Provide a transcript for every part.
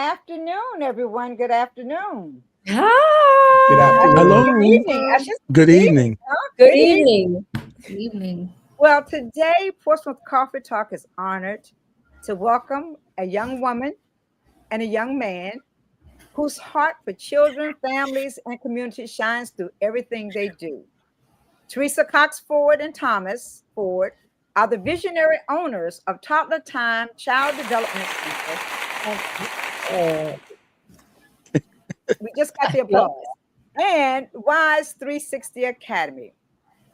afternoon, everyone. Good afternoon. Good Hi. afternoon. Good Hello. evening. I should Good good evening, evening. huh? Good Good evening. evening. Good evening. Well, today Portsmouth Coffee Talk is honored to welcome a young woman and a young man whose heart for children, families, and community shines through everything they do. Theresa Cox Ford and Thomas Ford are the visionary owners of Toddler Time Child Development Center, and Uh, we just got the yep. applause, and Wise 360 Academy.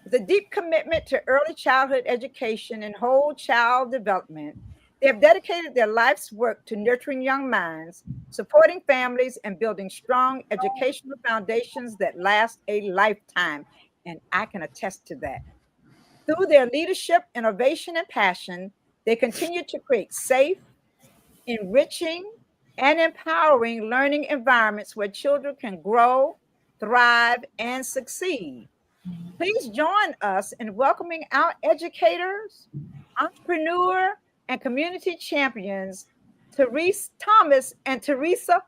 With a deep commitment to early childhood education and whole child development, they have dedicated their life's work to nurturing young minds, supporting families, and building strong educational foundations that last a lifetime. And I can attest to that. Through their leadership, innovation, and passion, they continue to create safe, enriching, and empowering learning environments where children can grow, thrive, and succeed. Please join us in welcoming our educators, entrepreneur, and community champions, Therese Thomas and Theresa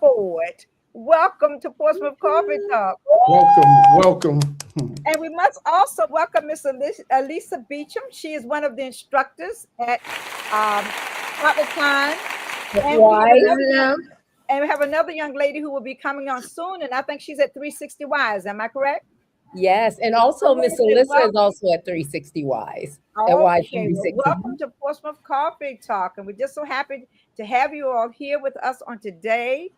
Ford. Welcome to Portsmouth Coffee Talk. Welcome. And we must also welcome Miss Elisa Beecham. She is one of the instructors at the time. And we, have Why? another, and we have another young lady who will be coming on soon, and I think she's at 360 Wise. Am I correct? Yes, and also Miss Alyssa is also at 360 Wise. At Wise Okay, well, 360. welcome to Portsmouth Coffee Talk, and we're just so happy to have you all here with us on today.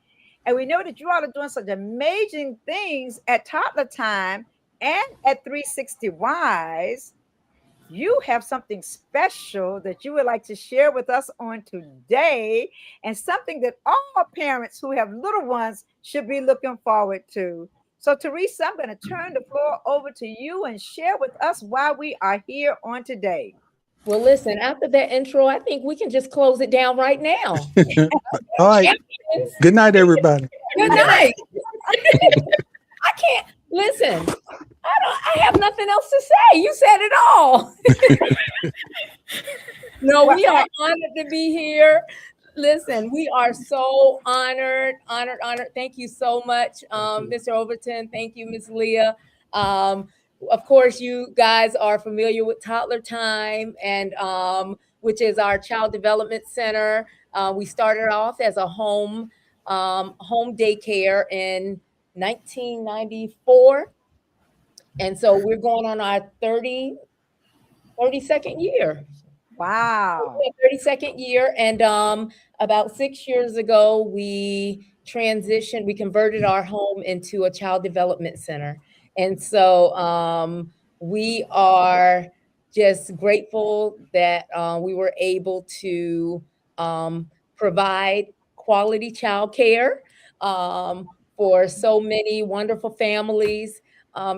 And we know that you all are doing such amazing things at Toddler Time and at 360 Wise. You have something special that you would like to share with us on today, and something that all parents who have little ones should be looking forward to. So, Teresa, I'm going to turn the floor over to you and share with us why we are here on today. Well, listen, after that intro, I think we can just close it down right now. All right. Champions, Good night, everybody. good night. I can't listen. I have nothing else to say. You said it all. No, we are honored to be here. Listen, we are so honored. Thank you so much, Mr. Overton. Thank you, Miss Leah. Of course, you guys are familiar with Toddler Time, and which is our child development center. We started off as a home daycare in 1994. And so we're going on our 32nd year. Wow. 32nd year. And about 6 years ago, we converted our home into a child development center. And so we are just grateful that we were able to provide quality childcare for so many wonderful families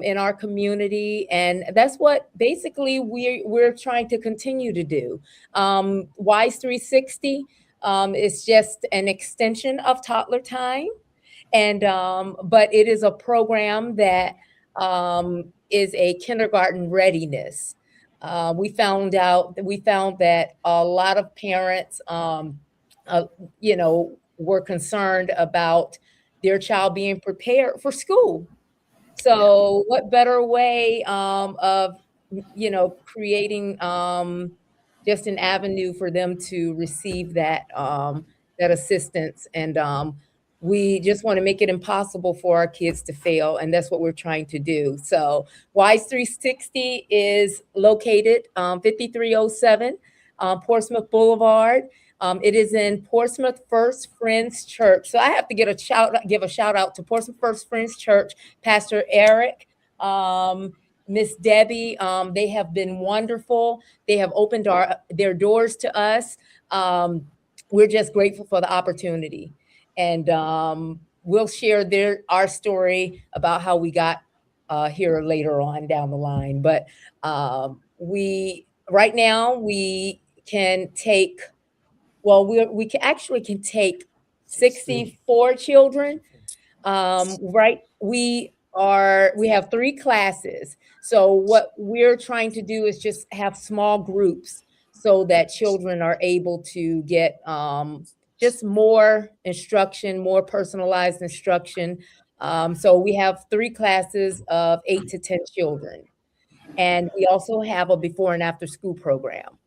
in our community, and that's what basically we're trying to continue to do. Wise 360 is just an extension of Toddler Time, and but it is a program that is a kindergarten readiness. We found that a lot of parents, were concerned about their child being prepared for school. So what better way of creating just an avenue for them to receive that assistance, and we just want to make it impossible for our kids to fail, and that's what we're trying to do. So Wise 360 is located 5307 Portsmouth Boulevard. It is in Portsmouth First Friends Church. So I have to give a shout out to Portsmouth First Friends Church, Pastor Eric, Miss Debbie. They have been wonderful. They have opened their doors to us. We're just grateful for the opportunity, and we'll share our story about how we got here later on down the line. But right now we can take. Well, we can take 64 children. Right, we have 3 classes. So what we're trying to do is just have small groups so that children are able to get just more instruction, more personalized instruction. So we have 3 classes of 8 to 10 children. And we also have a before and after school program.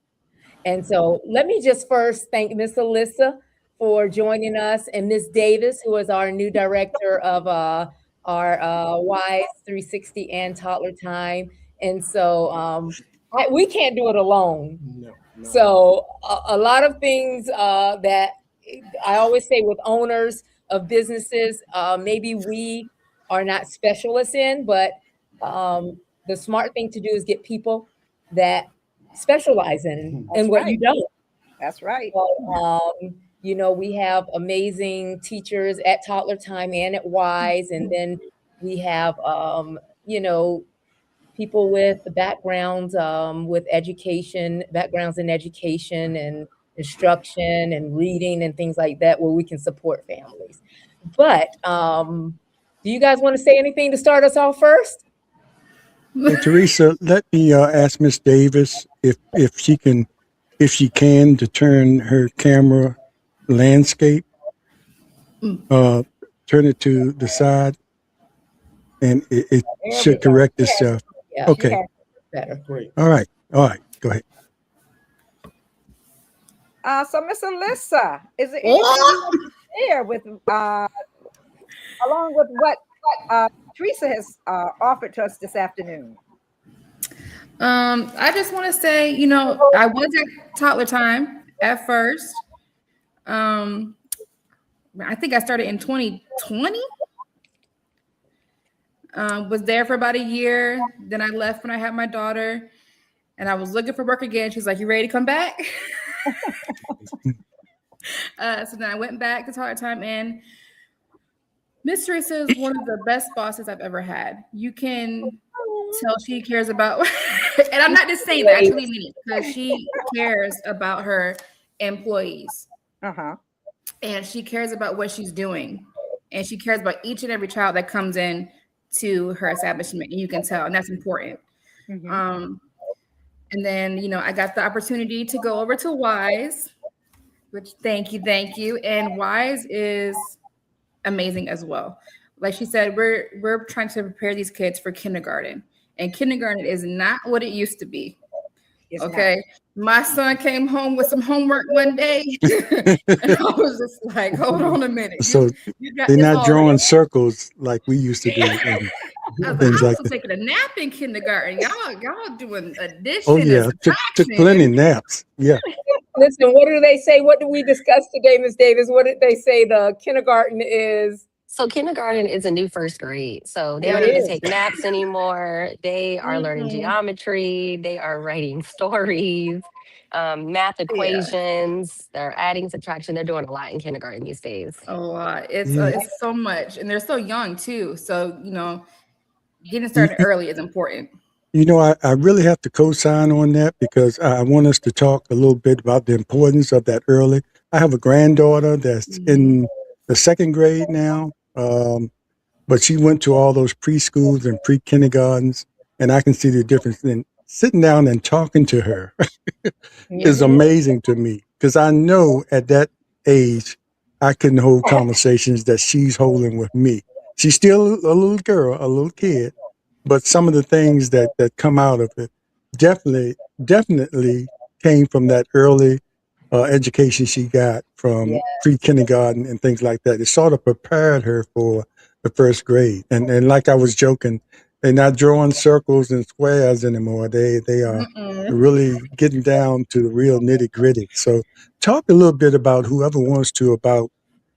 And so let me just first thank Miss Alyssa for joining us, and Miss Davis, who is our new director of our WISE 360 and Toddler Time. And so we can't do it alone. No. So a lot of things that I always say with owners of businesses, maybe we are not specialists in, but the smart thing to do is get people that specialize in That's what you right. don't. That's right. So, you know, we have amazing teachers at Toddler Time and at WISE, and then we have, you know, people with the backgrounds with education, backgrounds in education and instruction and reading and things like that, where we can support families. But do you guys want to say anything to start us off first? Hey, Theresa, let me ask Miss Davis if she can to turn her camera landscape, turn it to the side, and it There we should go. correct itself. Yeah, Okay. Yeah. better. Great. All right. Go ahead. So, Miss Alyssa, is there anything you want to share with, along with what Theresa has offered to us this afternoon? I just want to say, I was at Toddler Time at first. I think I started in 2020. Was there for about a year. Then I left when I had my daughter, and I was looking for work again. She's like, "You ready to come back?" So then I went back to Toddler Time, and Miss Theresa is one of the best bosses I've ever had. You can tell she cares about, and I'm not just saying that, I truly mean it, because she cares about her employees. Uh-huh. And she cares about what she's doing. And she cares about each and every child that comes in to her establishment. And you can tell, and that's important. Mm-hmm. And then, I got the opportunity to go over to WISE, which thank you. And WISE is amazing as well. Like she said, we're trying to prepare these kids for kindergarten. And kindergarten is not what it used to be. It's Okay. My son came home with some homework one day, and I was just like, hold on a minute. So You got they're this not all drawing right. circles like we used to do, and I was things like also that. taking a nap in kindergarten. Y'all doing addition Oh and yeah, took subtraction. plenty naps. Yeah. Listen, what do they say? What did we discuss today, Ms. Davis? What did they say? The kindergarten is. So kindergarten is a new first grade. So they It don't have to is. take naps anymore. They are learning geometry. They are writing stories, math equations. They're adding subtraction. They're doing a lot in kindergarten these days. A lot. It's Yeah. it's so much, and they're so young too. So getting You, started early is important. I really have to co-sign on that because I want us to talk a little bit about the importance of that early. I have a granddaughter that's in the second grade now, but she went to all those preschools and pre-kindergartens, and I can see the difference. And sitting down and talking to her is amazing to me because I know at that age I couldn't hold conversations that she's holding with me. She's still a little girl, a little kid, but some of the things that come out of it definitely came from that early education she got from pre-kindergarten and things like that. It sort of prepared her for the first grade. And like I was joking, they're not drawing circles and squares anymore. They are really getting down to the real nitty gritty. So talk a little bit about whoever wants to about,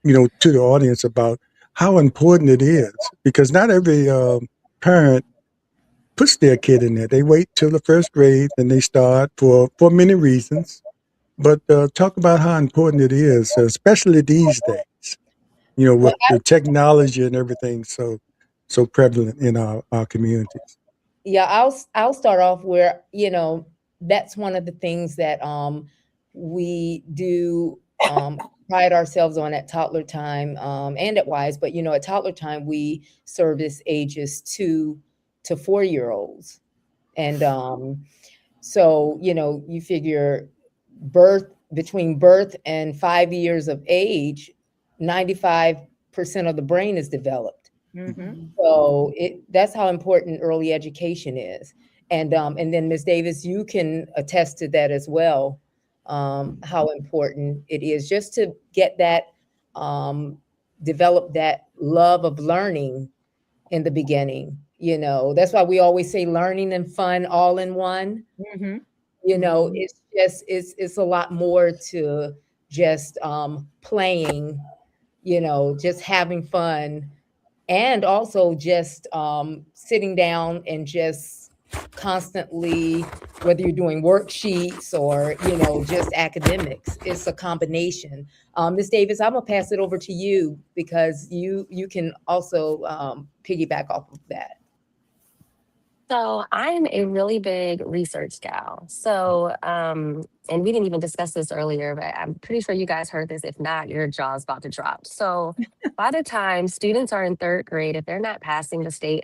to the audience about how important it is, because not every parent puts their kid in there. They wait till the first grade and they start for many reasons. But talk about how important it is, especially these days, with the technology and everything so prevalent in our communities. Yeah, I'll start off where, that's one of the things that we do pride ourselves on at Toddler Time and at WISE. But, at Toddler Time, we service ages 2 to 4-year-olds. And so, you figure birth between birth and 5 years of age, 95% of the brain is developed. Mm-hmm. So that's how important early education is. And then Ms. Davis, you can attest to that as well, how important it is just to get that, develop that love of learning in the beginning. You know, that's why we always say learning and fun all in one. Mm-hmm. You know, it's just, it's a lot more to just playing, you know, just having fun, and also just sitting down and just constantly, whether you're doing worksheets or, you know, just academics, it's a combination. Ms. Davis, I'm gonna pass it over to you because you can also piggyback off of that. So I'm a really big research gal. So, and we didn't even discuss this earlier, but I'm pretty sure you guys heard this. If not, your jaw's about to drop. So by the time students are in third grade, if they're not passing the state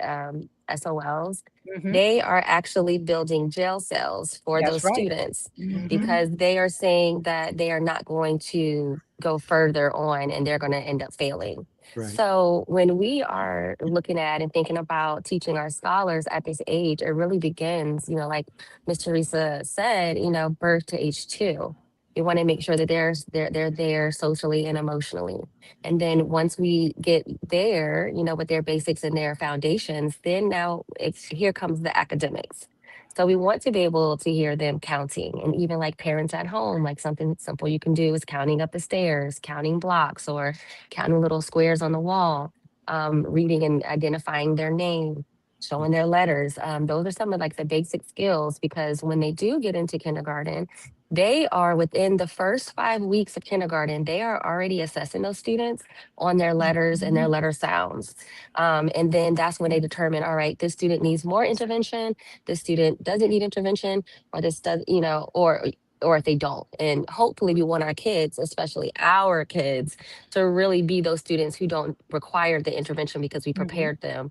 SOLs, Mm-hmm. they are actually building jail cells for That's those right. students Mm-hmm. because they are saying that they are not going to go further on and they're going to end up failing. Right. So when we are looking at and thinking about teaching our scholars at this age, it really begins, you know, like Miss Theresa said, you know, birth to age 2. We want to make sure that they're there socially and emotionally. And then once we get there, you know, with their basics and their foundations, then now here comes the academics. So we want to be able to hear them counting, and even like parents at home, like something simple you can do is counting up the stairs, counting blocks, or counting little squares on the wall, reading and identifying their name, showing their letters. Those are some of like the basic skills, because when they do get into kindergarten, they are within the first 5 weeks of kindergarten, they are already assessing those students on their letters and their letter sounds. And then that's when they determine, all right, this student needs more intervention, this student doesn't need intervention, or this does, you know, or if they don't. And hopefully we want our kids, especially our kids, to really be those students who don't require the intervention because we Mm-hmm. prepared them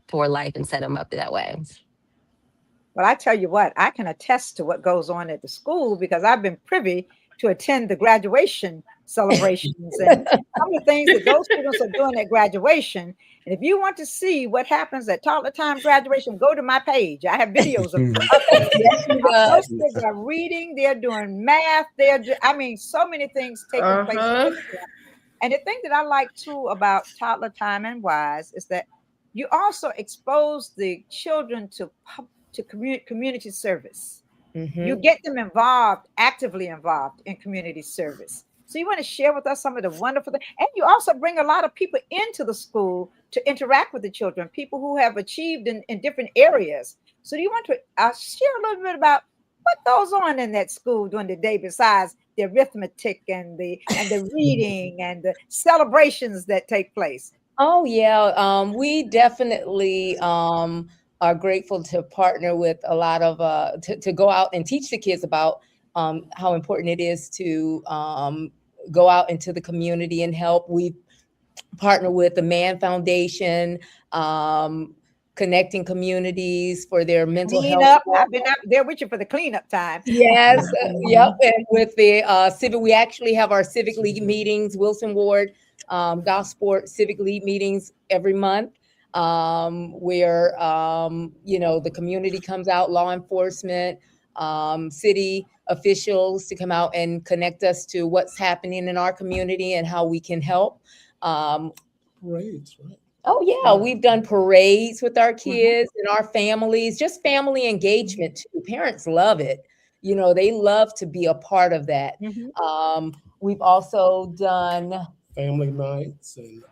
for life and set them up that way. Well, I tell you what, I can attest to what goes on at the school because I've been privy to attend the graduation celebrations and some of the things that those students are doing at graduation. And if you want to see what happens at toddler time graduation, go to my page. I have videos of Yes, she those does. kids are reading, they're doing math, I mean, so many things taking place. And the thing that I like too about toddler time and wise is that you also expose the children to community service. You Mhm. get them involved, actively involved in community service. So you want to share with us some of the wonderful things. And you also bring a lot of people into the school to interact with the children, people who have achieved in different areas. So do you want to share a little bit about what goes on in that school during the day besides the arithmetic and the reading and the celebrations that take place? Oh yeah, we definitely are grateful to partner with a lot of to go out and teach the kids about how important it is to go out into the community and help. We partner with the Man Foundation, connecting communities for their mental Clean health. up. I've been out there with you for the cleanup time. Yes, yep. And with the civic, we actually have our civic league meetings, Wilson Ward Gosport Civic League meetings every month, where you know, the community comes out, law enforcement, city officials to come out and connect us to what's happening in our community and how we can help. Parades, right? Oh yeah, we've done parades with our kids and our families, just family engagement too. Parents love it. You know, they love to be a part of that. We've also done Family nights and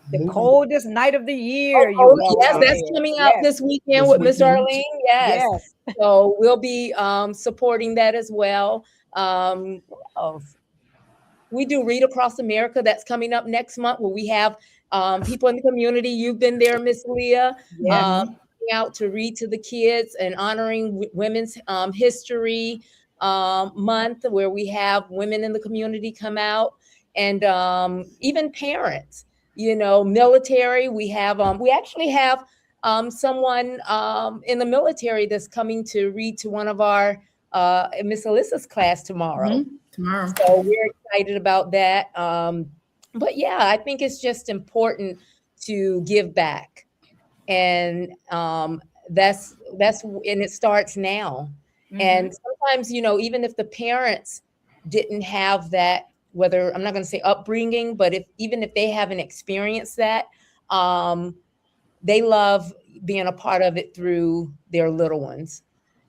The movie. coldest night of the year, you all yes, out that's there. coming out Yes, this weekend This with Miss weekend. Arlene. Yes. yes. So we'll be supporting that as well. What else? We do Read Across America. That's coming up next month, where we have people in the community. You've been there, Miss Leah, Yes. out to read to the kids and honoring Women's History Month, where we have women in the community come out, and even parents. You know, military. We actually have someone in the military that's coming to read to one of our Miss Alyssa's class tomorrow. Tomorrow. So we're excited about that. But yeah, I think it's just important to give back. And that's and it starts now. And sometimes, even if the parents didn't have that, whether I'm not going to say upbringing, but even if they haven't experienced that, they love being a part of it through their little ones.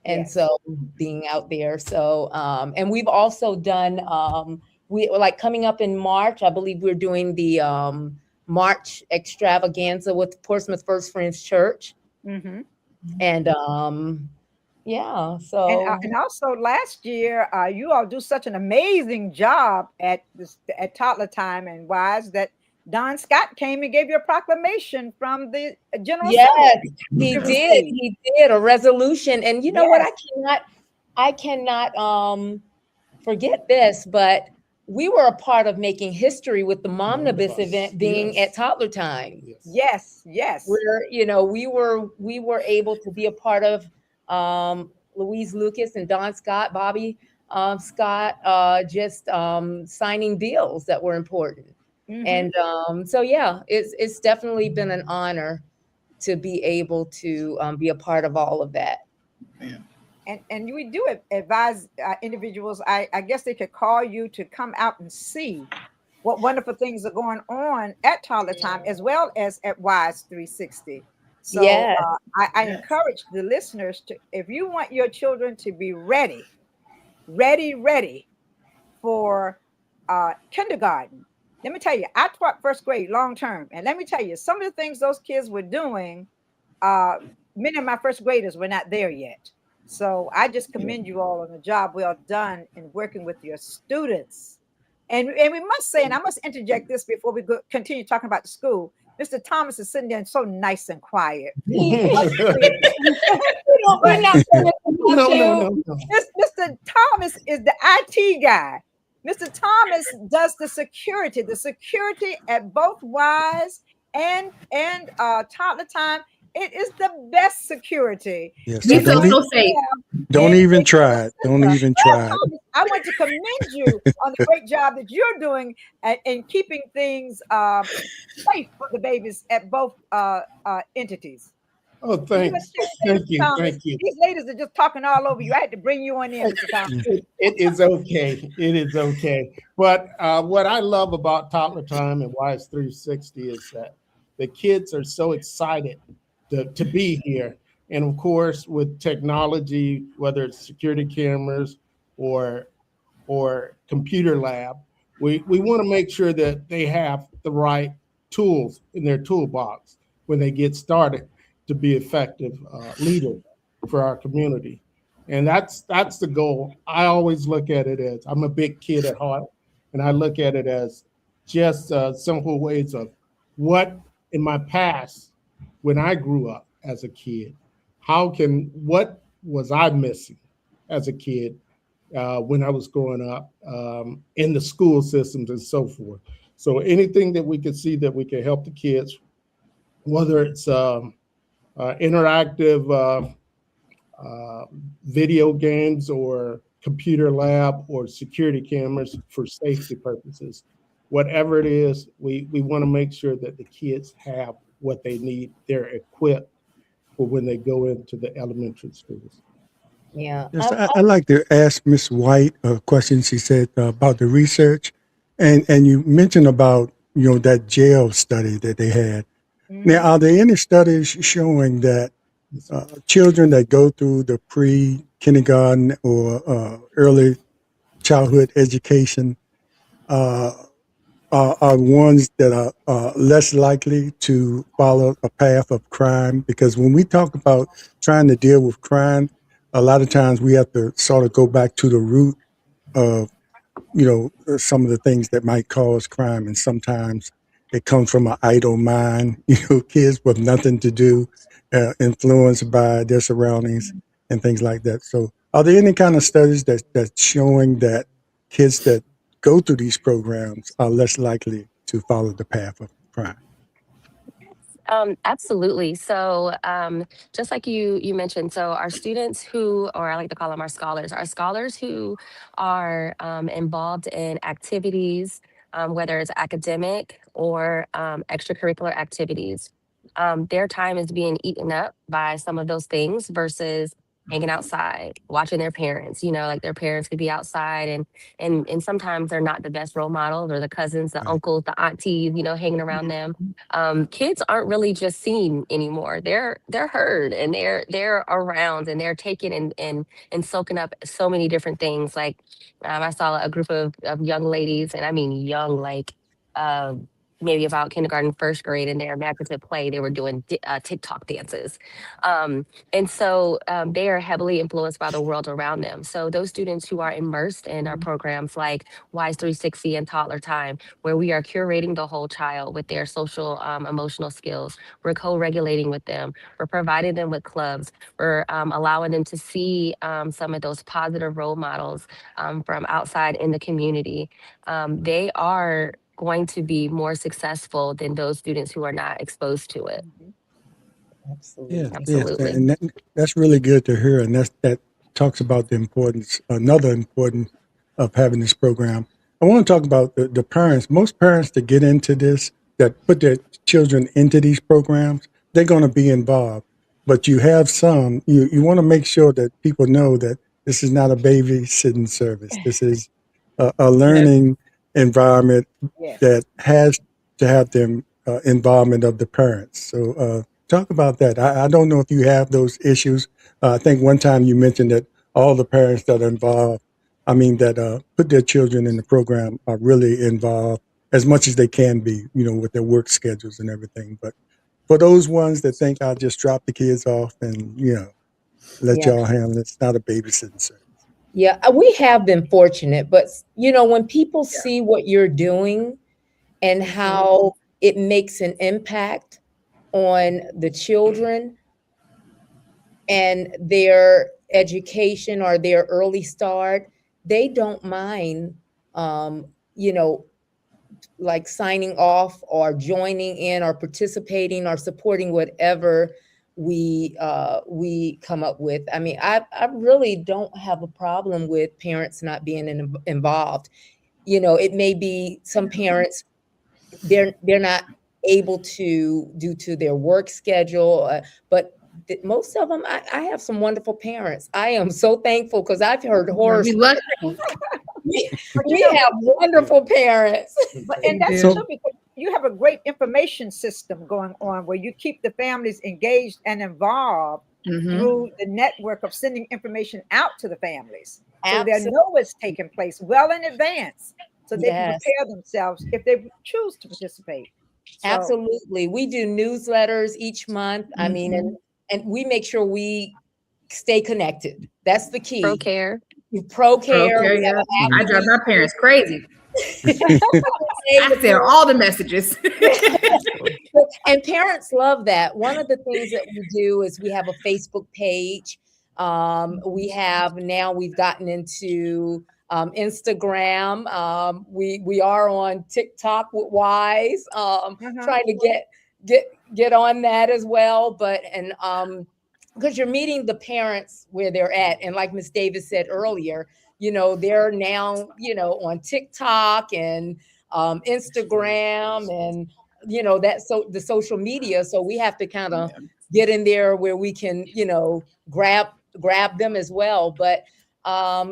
And Yes. so being out there. So, and we've also done, we like coming up in March, I believe we're doing the March extravaganza with Portsmouth First Friends Church. Mm-hmm. And yeah, so And also last year, you all do such an amazing job at Toddler Time and Wise that Don Scott came and gave you a proclamation from the General yes, Assembly. he to did. receive. He did a resolution. And you know what? Yes. I cannot forget this, but we were a part of making history with the Momnibus event being at Toddler Time. Yes, yes. Where, we were able to be a part of Louise Lucas and Don Scott, Bobby Scott, just signing deals that were important. And so yeah, it's definitely been an honor to be able to be a part of all of that. And we do advise individuals. I guess they could call you to come out and see what wonderful things are going on at Toddler Time as well as at Wise 360. So Yes. I encourage the listeners to, if you want your children to be ready for kindergarten. Let me tell you, I taught first grade long term, and let me tell you, some of the things those kids were doing, many of my first graders were not there yet. So I just commend you all on the job well done in working with your students. And we must say, and I must interject this before we continue talking about the school. Mr. Thomas is sitting there so nice and quiet. No. Mr. Thomas is the IT guy. Mr. Thomas does the security at both Wise and Toddler Time. It is the best security. Yes, We feel so safe. Don't even try it. Don't even try it. I want to commend you on the great job that you're doing in keeping things safe for the babies at both entities. Oh, thanks. Thank you. Thank you. These ladies are just talking all over you. I had to bring you on in, Mr. Thomas. It is okay. It is okay. But what I love about Toddler Time and Wise 360 is that the kids are so excited to be here. And of course, with technology, whether it's security cameras or computer lab, we want to make sure that they have the right tools in their toolbox when they get started to be effective leaders for our community. And that's the goal. I always look at it as, I'm a big kid at heart, and I look at it as just simple ways of what in my past, when I grew up as a kid, what was I missing as a kid when I was growing up in the school systems and so forth. So anything that we could see that we can help the kids, whether it's interactive video games or computer lab or security cameras for safety purposes, whatever it is, we want to make sure that the kids have what they need. They're equipped for when they go into the elementary schools. Yeah. Yes, I'd like to ask Ms. White a question. She said about the research, and you mentioned about that jail study that they had. Now, are there any studies showing that children that go through the pre-kindergarten or early childhood education are ones that are less likely to follow a path of crime? Because when we talk about trying to deal with crime, a lot of times we have to sort of go back to the root of, some of the things that might cause crime. And sometimes it comes from an idle mind, kids with nothing to do, influenced by their surroundings and things like that. So are there any kind of studies that's showing that kids that go through these programs are less likely to follow the path of crime? Absolutely. So, just like you mentioned, so our students who, or I like to call them our scholars who are involved in activities, whether it's academic or extracurricular activities, their time is being eaten up by some of those things versus hanging outside, watching their parents. You know, like their parents could be outside, and sometimes they're not the best role models, or the cousins, the Right. uncles, the aunties, you know, hanging around them. Kids aren't really just seen anymore. They're heard, and they're around, and they're taking and soaking up so many different things. Like I saw a group of young ladies, and I mean young, like maybe about kindergarten, first grade, in their imaginative play. They were doing TikTok dances. And so they are heavily influenced by the world around them. So those students who are immersed in our programs like WISE 360 and Toddler Time, where we are curating the whole child with their social, emotional skills, we're co-regulating with them, we're providing them with clubs, we're allowing them to see some of those positive role models from outside in the community. They are going to be more successful than those students who are not exposed to it. Yes, Absolutely. yes, Absolutely. and that's really good to hear, and that talks about the importance, another importance of having this program. I want to talk about the parents. Most parents that get into this, that put their children into these programs, they're going to be involved. But you have some, you want to make sure that people know that this is not a babysitting service. This is a Yes. learning environment Yes. that has to have the involvement of the parents. So, talk about that. I don't know if you have those issues. I think one time you mentioned that all the parents that are involved, I mean, that put their children in the program are really involved as much as they can be, you know, with their work schedules and everything. But for those ones that think I'll just drop the kids off and, you know, let Yeah. y'all handle it, it's not a babysitting service. Yeah, we have been fortunate, but you know, when people see what you're doing and how it makes an impact on the children and their education or their early start, they don't mind, you know, like signing off or joining in or participating or supporting whatever we come up with. I mean, I really don't have a problem with parents not being involved. You know, it may be some parents, they're not able to due to their work schedule, but most of them, I have some wonderful parents. I am so thankful because I've heard horror We stories. lucky. But you We know, have wonderful parents. and that's So, true because you have a great information system going on where you keep the families engaged and involved Mm-hmm. through the network of sending information out to the families. So they Absolutely. know what's taking place well in advance so they can Yes. prepare themselves if they choose to participate. So, Absolutely. We do newsletters each month. I mean, Mm-hmm. and we make sure we stay connected. That's the Pro key. care. We pro care. Okay, We have yeah. an app I that drive we my parents crazy. use. I share all the messages. And parents love that. One of the things that we do is we have a Facebook page. We've gotten into Instagram. We are on TikTok with Wise, uh-huh. trying to get on that as well. But because you're meeting the parents where they're at, and like Miss Davis said earlier, you know, they're now, you know, on TikTok and Instagram and, you know, that, so the social media. So we have to kind of get in there where we can, you know, grab them as well. But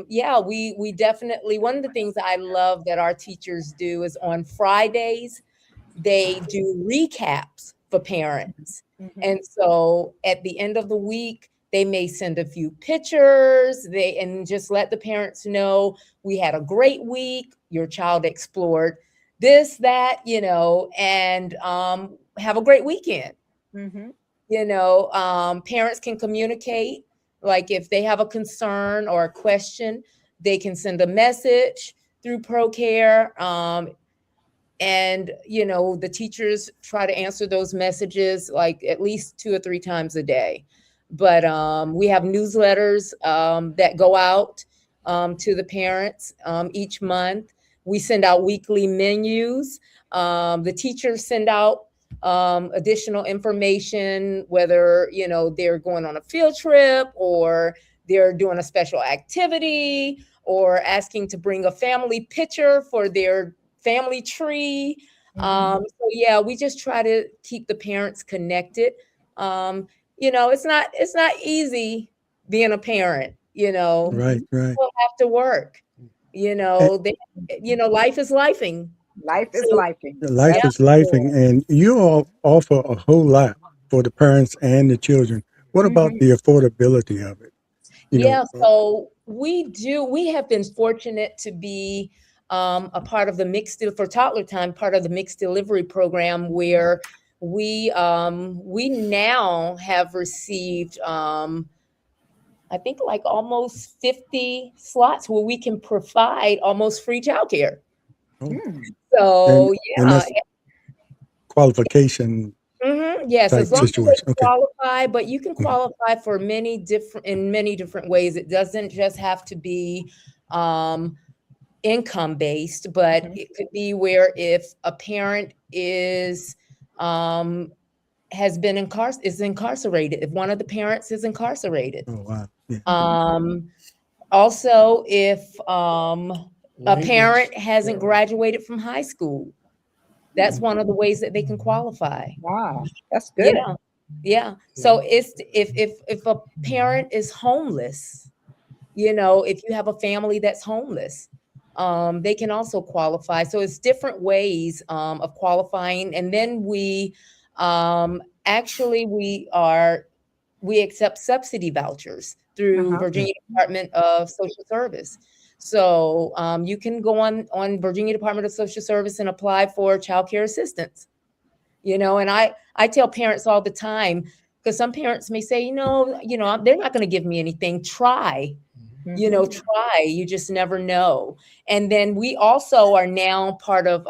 yeah, we definitely, one of the things I love that our teachers do is on Fridays they do recaps for parents. Mhm. And so at the end of the week, they may send a few pictures, and just let the parents know we had a great week, your child explored this, that, you know, and have a great weekend. Mhm. You know, parents can communicate, like if they have a concern or a question, they can send a message through ProCare. And you know, the teachers try to answer those messages like at least 2 or 3 times a day. But we have newsletters that go out to the parents each month. We send out weekly menus. The teachers send out additional information, whether, you know, they're going on a field trip or they're doing a special activity or asking to bring a family picture for their family tree. So yeah, we just try to keep the parents connected. You know, it's not easy being a parent, you know. Right. People have to work, you And know, you know, life is lifing. Life is So lifing. life yeah, is life, and you all offer a whole lot for the parents and the children. What about Mhm. the affordability of it? You know, yeah. So we have been fortunate to be a part of the for toddler time, part of the mixed delivery program where we now have received I think like almost 50 slots where we can provide almost free childcare. oh, Mm. So and yeah. that's qualification Yes, as type long as they situation. Okay. qualify, but you can qualify for many different ways. It doesn't just have to be income based, but Mhm. it could be where if a parent is has been incarcerated, if one of the parents is incarcerated. Oh wow. Yeah. Um, Also, if a parent hasn't Language. graduated from high school, that's one of the ways that they can qualify. Wow, that's good. Yeah. Yeah. So it's if a parent is homeless, you know, if you have a family that's homeless, they can also qualify. So it's different ways of qualifying. And then actually we accept subsidy vouchers through Uh-huh. Virginia Department of Social Service. So you can go on Virginia Department of Social Service and apply for child care assistance. You know, and I tell parents all the time, because some parents may say, they're not going to give me anything. Try, Mhm. try. You just never know. And then we also are now part of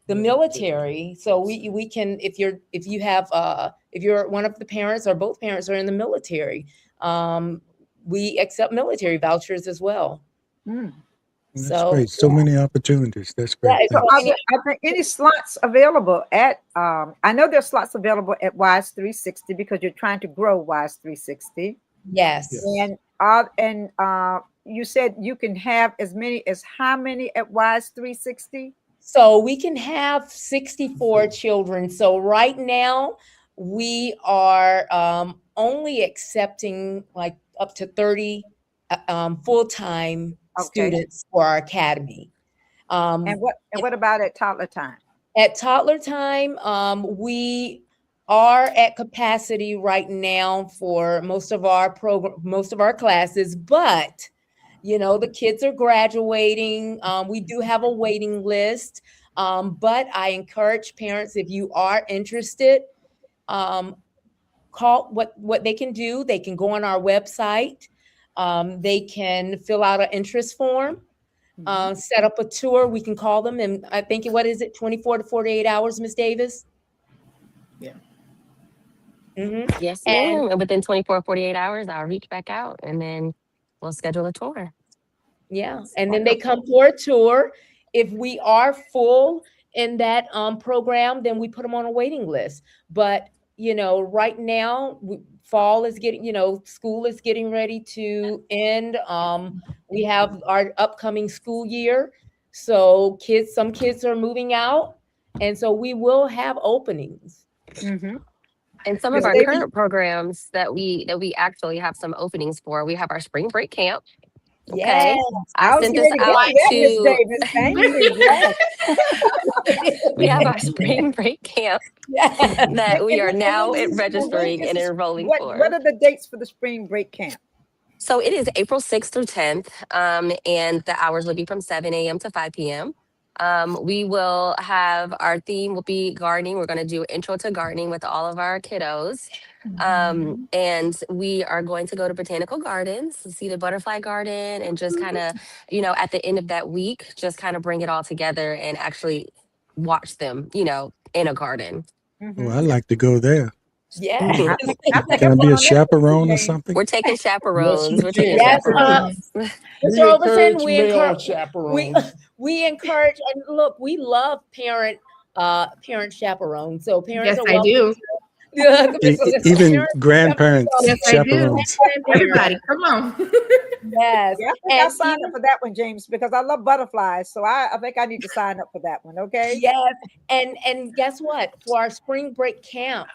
the military. So we can, if you're one of the parents or both parents are in the military, we accept military vouchers as well. Mm. That's So great. So many opportunities. That's yeah, great. it's So Thanks. are there any slots available at I know there's slots available at Wise 360 because you're trying to grow Wise 360. yes. And you said you can have as many as how many at Wise 360? So we can have 64 children. So right now we are only accepting like up to 30 full-time Okay. students for our academy. And what about at toddler time? At toddler time, we are at capacity right now for most of our classes, but the kids are graduating. We do have a waiting list, but I encourage parents, if you are interested, call what they can do. They can go on our website. They can fill out an interest form. Set up a tour. We can call them, and I think, what is it, 24 to 48 hours, Miss Davis? Yeah. Mm-hmm. Yes, And ma'am. And within 24, 48 hours, I'll reach back out and then we'll schedule a tour. yeah, That's and then they wonderful. come for a tour. If we are full in that program, then we put them on a waiting list. But right now, fall is getting, school is getting ready to end. We have our upcoming school year, so some kids are moving out, and so we will have openings. Mm-hmm. And some of Miss our Davis, current programs that we actually have some openings for, we have our spring break camp. Yes. Okay. I I was sent getting this ready to get out to that, Miss to Davis. Thank you. we have our spring break camp Yes. that we are now And when registering is and this, enrolling what for. are the dates for the spring break camp? So it is April 6th through 10th, and the hours will be from 7 a.m. to 5 p.m. We will have, our theme will be gardening. We're going to do intro to gardening with all of our kiddos. And we are going to go to botanical gardens to see the butterfly garden and just kind of, at the end of that week, just kind of bring it all together and actually watch them, in a garden. Oh, Mm-hmm. I'd like to go there. Yes. I think Can I I'm be going a on that list, chaperone or James. something? We're taking Yes, chaperones. you We're taking can. Yes, chaperones. Mr. We Overton, encourage male chaperones. we encourage, and look, we love parent parent chaperone. So parents Yes, are I welcome. do. Even grandparents Yes, I do. chaperones. Everybody, come on. Yes. Yeah, I think I'll sign up for that one, James, because I love butterflies. So I think I need to sign up for that one. Okay. Yes, and guess what? For our spring break camp,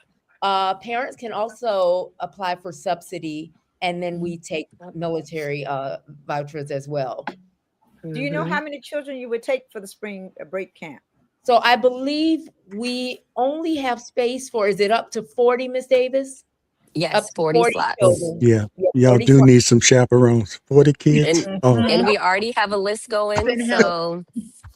parents can also apply for subsidy, and then we take military vouchers as well. Do you know how many children you would take for the spring break camp? So I believe we only have space for, is it up to 40, Miss Davis? Up Yes, to 40 40 slots. children. Yeah, Yeah, y'all 40 do slots. need some chaperones. 40 kids. And Oh, and we already have a list going, so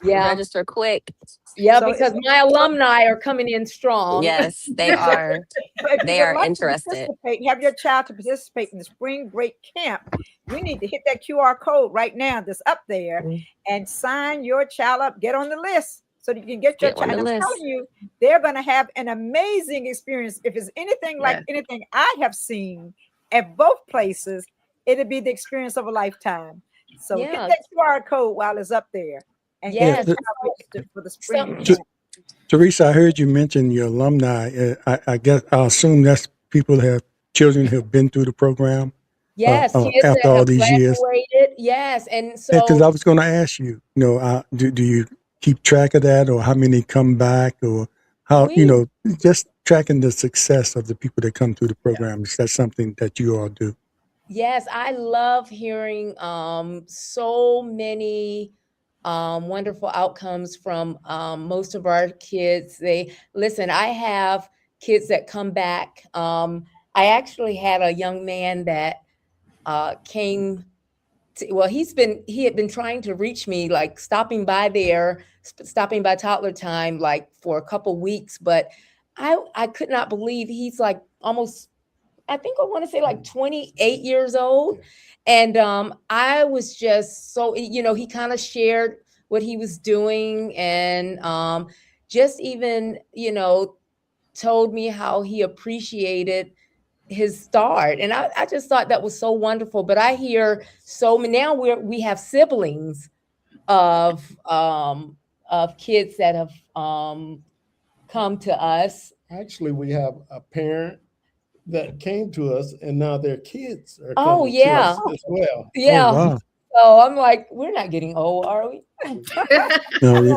Yeah. register quick. Yeah, So because it's- my alumni are coming in strong. Yes, they are. So if you They would are like to interested. participate, have your child to participate in the spring break camp, you need to hit that QR code right now that's up there Mm. and sign your child up, get on the list so that you can get your Get on child. the And I'm list. telling you, they're going to have an amazing experience. If it's anything like Yes. anything I have seen at both places, it'll be the experience of a lifetime. So hit Yeah. that QR code while it's up there and get Yes. your child registered for the spring Some- camp. Teresa, I heard you mention your alumni. I guess I assume that's people that have children who have been through the program Yes, kids after that all have these years. graduated. Yes. And Because so I was going to ask you, do you keep track of that, or how many come back, or how we just tracking the success of the people that come through the program? Is that something that you all do? Yes, I love hearing so many wonderful outcomes from most of our kids. They listen, I have kids that come back. I actually had a young man that came to, well, he had been trying to reach me, like stopping by there, stopping by Toddler Time, like for a couple weeks, but I could not believe he's like almost, I think I want to say like 28 years old. And I was just so, he kind of shared what he was doing, and just even, told me how he appreciated his start. And I just thought that was so wonderful. But I hear so many, now we have siblings of kids that have come to us. Actually, we have a parent that came to us, and now their kids are Oh, coming to yeah. us as well. Yeah. Oh, wow. So I'm like, we're not getting old, are we? No,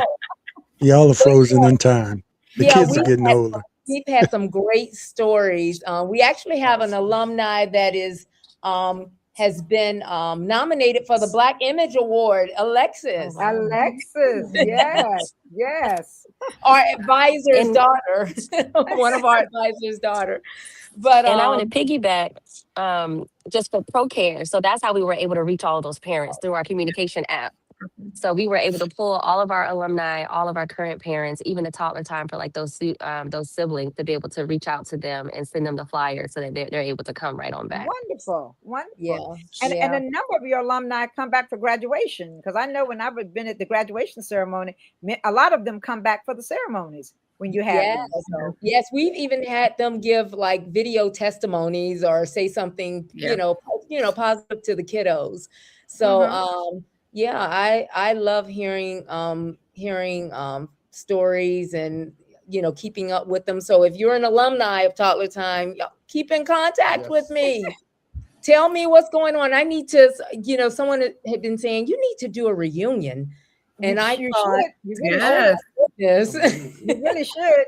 y'all are frozen in time. The Yeah, kids are getting older. we've had some great stories. We actually have an alumni that has been nominated for the Black Image Award, Alexis, Alexis, yes, yes. our advisor's And- daughter, one of our advisor's daughter. But And I want to piggyback just for ProCare. So that's how we were able to reach all those parents through our communication app. So we were able to pull all of our alumni, all of our current parents, even the toddler time for like those siblings, to be able to reach out to them and send them the flyer so that they're able to come right on back. Wonderful, wonderful. yeah, And yeah. a number of your alumni come back for graduation, because I know when I've been at the graduation ceremony, a lot of them come back for the ceremonies when you have Yes. them. So, Yes, we've even had them give like video testimonies or say something, Yeah. positive to the kiddos. So yeah, I love hearing stories and keeping up with them. So if you're an alumni of Toddler Time, keep in contact with me. Tell me what's going on. I need to, someone had been saying you need to do a reunion. And I you thought, should. You really Yes. yes, should. You really should.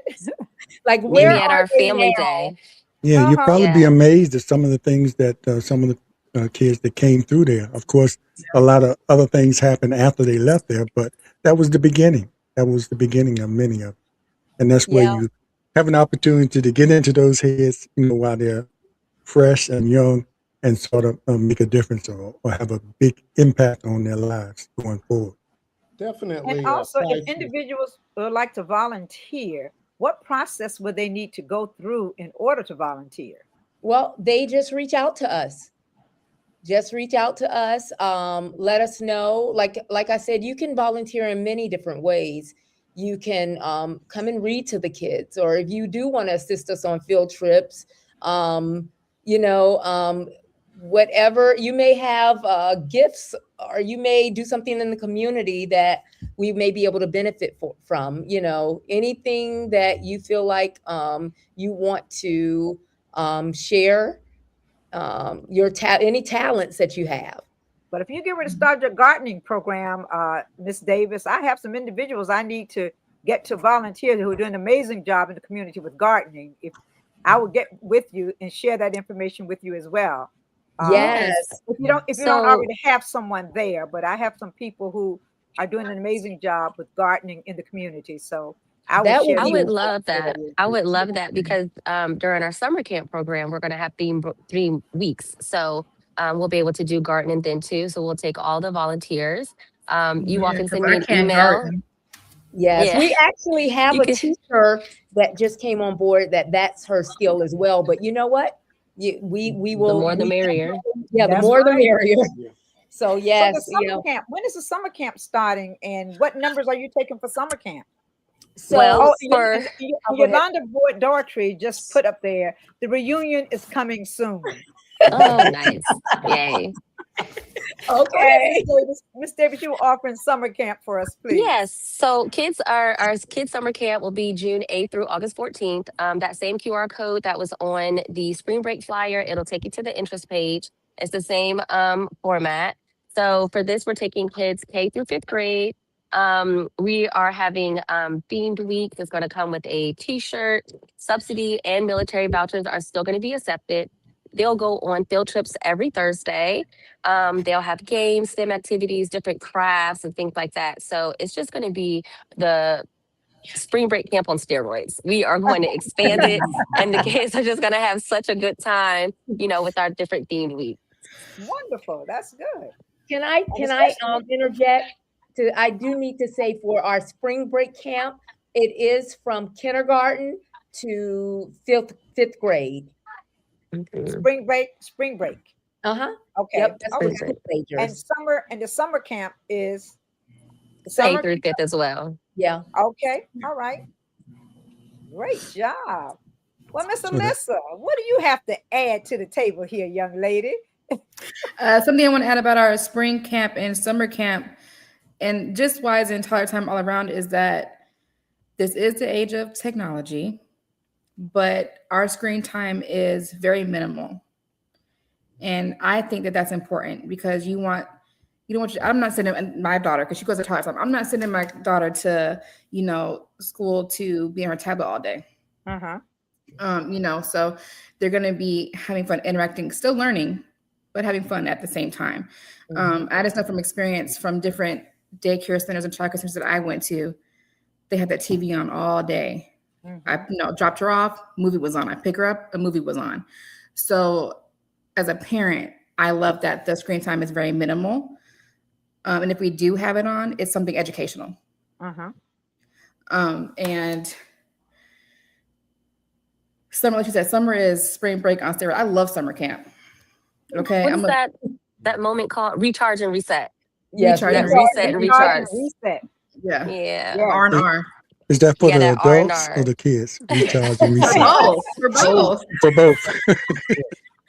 like Maybe where at are our they family now? day. Yeah, you'd probably be Yeah. amazed at some of the things that some of the kids that came through there. Of course, a lot of other things happened after they left there, but that was the beginning. That was the beginning of many of them. And that's where Yeah. you have an opportunity to get into those heads, while they're fresh and young, and sort of make a difference or have a big impact on their lives going forward. Definitely. And also, try if to- individuals would like to volunteer, what process would they need to go through in order to volunteer? Well, they just reach out to us. Just reach out to us. Let us know. Like I said, you can volunteer in many different ways. You can come and read to the kids, or if you do want to assist us on field trips, whatever you may have, gifts, or you may do something in the community that we may be able to benefit from, you know, anything that you feel like you want to share, any talents that you have. But if you get ready to start your gardening program, Miss Davis, I have some individuals I need to get to volunteer who are doing an amazing job in the community with gardening. If I will get with you and share that information with you as well. Yes. If you don't So- already have someone there, but I have some people who are doing an amazing job with gardening in the community. So I That will share. would I be would that. love that. I would love that because during our summer camp program, we're going to have 3 weeks. So we'll be able to do gardening then too. So we'll take all the volunteers. You all Yeah, can 'cause send me I an can't email. garden. Yes, Yeah. we actually have You a can- teacher that just came on board that's her skill as well. But you know what? We will. The more the merrier. Yeah, the That's more the right. merrier. Yeah. So So yes, the summer camp, when is the summer camp starting and what numbers are you taking for summer camp? Well, Oh, for- and go ahead. Yolanda Boyd Daughtry just put up there, the reunion is coming soon. Oh, nice. Yay. Okay. Miss Davis, you were offering summer camp for us, please. Yes. So our kids summer camp will be June 8th through August 14th. That same QR code that was on the spring break flyer, it'll take you to the interest page. It's the same format. So for this, we're taking kids K through 5th grade. We are having themed week that's going to come with a t-shirt, subsidy, and military vouchers are still going to be accepted. They'll go on field trips every Thursday. They'll have games, STEM activities, different crafts, and things like that. So it's just going to be the spring break camp on steroids. We are going to expand it, and the kids are just going to have such a good time, you know, with our different themed weeks. Wonderful. That's good. Can I interject? I do need to say for our spring break camp, it is from kindergarten to fifth grade. Mhm. Spring break. Uh-huh. Okay. Yep. That's Okay. for teenagers. And the summer camp is the K summer. through 5th as well. Yeah. Okay. All right. Great job. Well, Miss So that- Alyssa, what do you have to add to the table here, young lady? Something I want to add about our spring camp and summer camp, and just wise and toddler time all around, is that this is the age of technology, but our screen time is very minimal. And I think that that's important because you don't want I'm not sending my daughter, because she goes to toddler time. I'm not sending my daughter to, school to be on her tablet all day. Uh-huh. So they're going to be having fun, interacting, still learning, but having fun at the same time. I just know from experience from different daycare centers and childcare centers that I went to, they had that TV on all day. I dropped her off, movie was on. I pick her up, a movie was on. So as a parent, I love that the screen time is very minimal. And if we do have it on, it's something educational. Uh-huh. And summer, like you said, summer is spring break on steroids. I love summer camp. Okay. What is that moment called? Recharge and reset. Yes. Recharge That and reset and recharge. Reset. Yeah. Yeah. R&R. Is that for Yeah, the that adults R&R. or the kids? Recharge and For reset. both. For both. For both.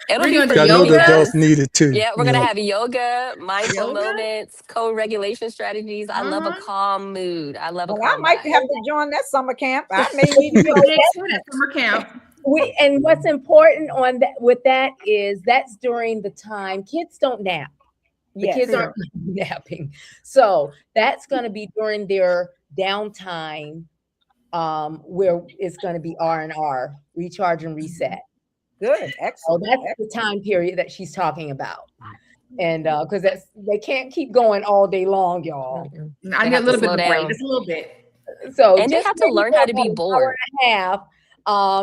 It'll We're be doing for the I know the yoga. adults need it too. Yeah, we're gonna have yoga, mindful Yoga? moments, co-regulation strategies. I love a calm mood. I love a Well, I calm might vibe. have to join that summer camp. I may need to go. At summer camp. And what's important with that is that's during the time kids don't nap. The Yes. kids aren't napping. So that's going to be during their downtime, where it's going to be R&R, recharge and reset. Good. So Excellent. that's the time period that she's talking about. And because they can't keep going all day long, y'all. Mhm. I They need a have to little bit slow of a break, down. just a little bit. So And they just have to maybe learn for how to be about an bored. hour and a half.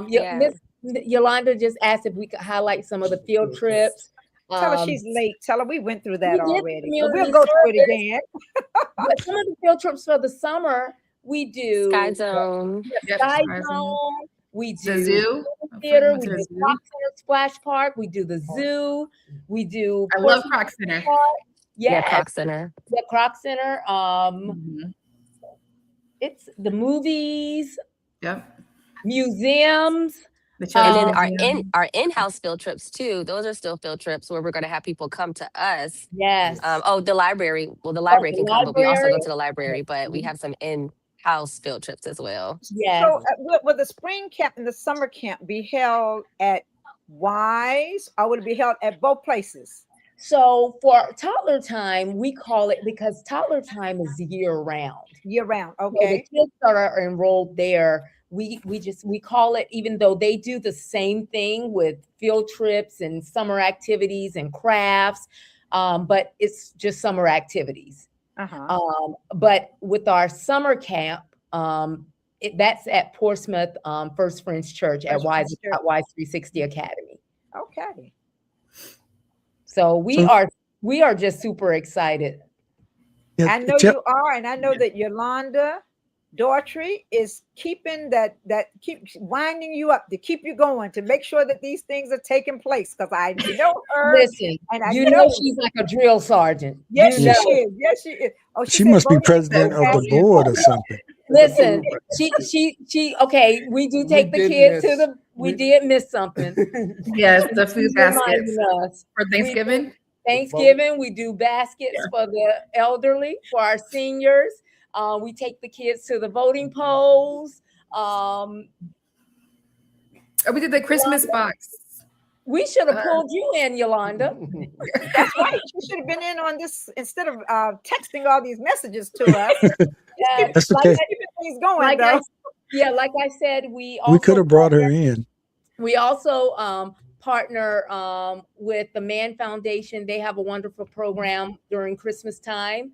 Yeah. Miss Yolanda just asked if we could highlight some of the field trips. Tell her she's late. Tell her we went through that we did already. But community we'll go through it service. again. But some of the field trips for the summer, we do Sky Zone. Yep, Sky Sky Zone. Zone, we The do zoo. theater, Went we to do the zoo. Croc Center Splash Park, we do the zoo, we do I love Portsmouth Croc Center. Park. Yeah, Yes, Croc Center. the Croc Center. Mhm. It's the movies, Yep. museums. The And children's then museum. our in-house field trips too. Those are still field trips where we're going to have people come to us. Yes. Oh, the library. Well, the Oh, library the can come, but we also go library. to the library. But we have some in-house field trips as well. Yes. So, will the spring camp and the summer camp be held at Wise, or would it be held at both places? So for toddler time, we call it, because toddler time is year round. Year round, So the okay. kids that are enrolled there, we call it, even though they do the same thing with field trips and summer activities and crafts, but it's just summer activities. But with our summer camp, that's at Portsmouth First Friends Church at Wise 360 Academy. Okay. So we are just super excited. Yeah, I know you are, and I know that Yolanda Daughtry is keeping keep winding you up to keep you going, to make sure that these things are taking place. Because I know her. Listen, and I know she's like a drill sergeant. Yes, you she know. is. Yes, she is. Oh, she must be president of the board or something. Listen, she okay, we do take the kids to the, we did miss something. Yes, the food baskets Us. for Thanksgiving. Thanksgiving, we do baskets for the elderly, for our seniors. We take the kids to the voting polls. We did the Christmas box. We should have pulled you in, Yolanda. That's right. She should have been in on this instead of texting all these messages to us. Yeah, that's okay. Things going, though. Like I said, we could have brought her in. We also partner with the Mann Foundation. They have a wonderful program during Christmas time.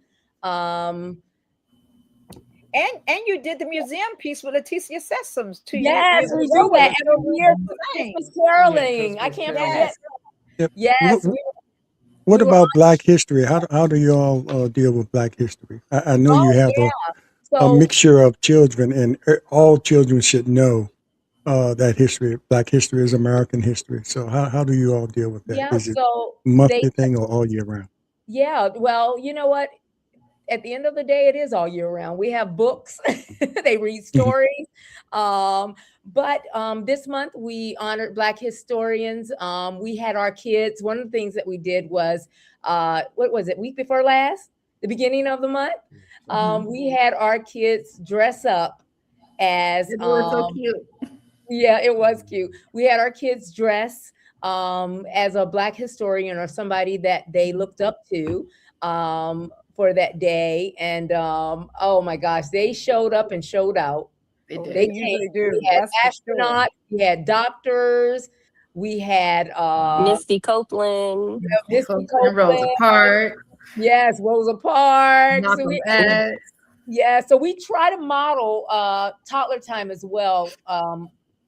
And you did the museum piece with Leticia Sessoms too. Yes, we do that every year for Christmas caroling. I can't forget. Yep. Yes. What about Black history? How do you all deal with Black history? I know you have a mixture of children, and all children should know that history. Black history is American history. So how do you all deal with that? Yeah, is it monthly thing or all year round? Yeah, well, you know what? At the end of the day, it is all year round. We have books. They read stories. But this month we honored Black historians. We had our kids. One of the things that we did was, what was it, week before last? The beginning of the month? We had our kids dress up as— It was so cute. Yeah, it was cute. We had our kids dress as a Black historian or somebody that they looked up to for that day. And oh my gosh, they showed up and showed out. They usually do. We had astronauts, we had doctors, we had Misty Copeland. Rosa Parks. Yes, Rosa Parks. So we try to model toddler time as well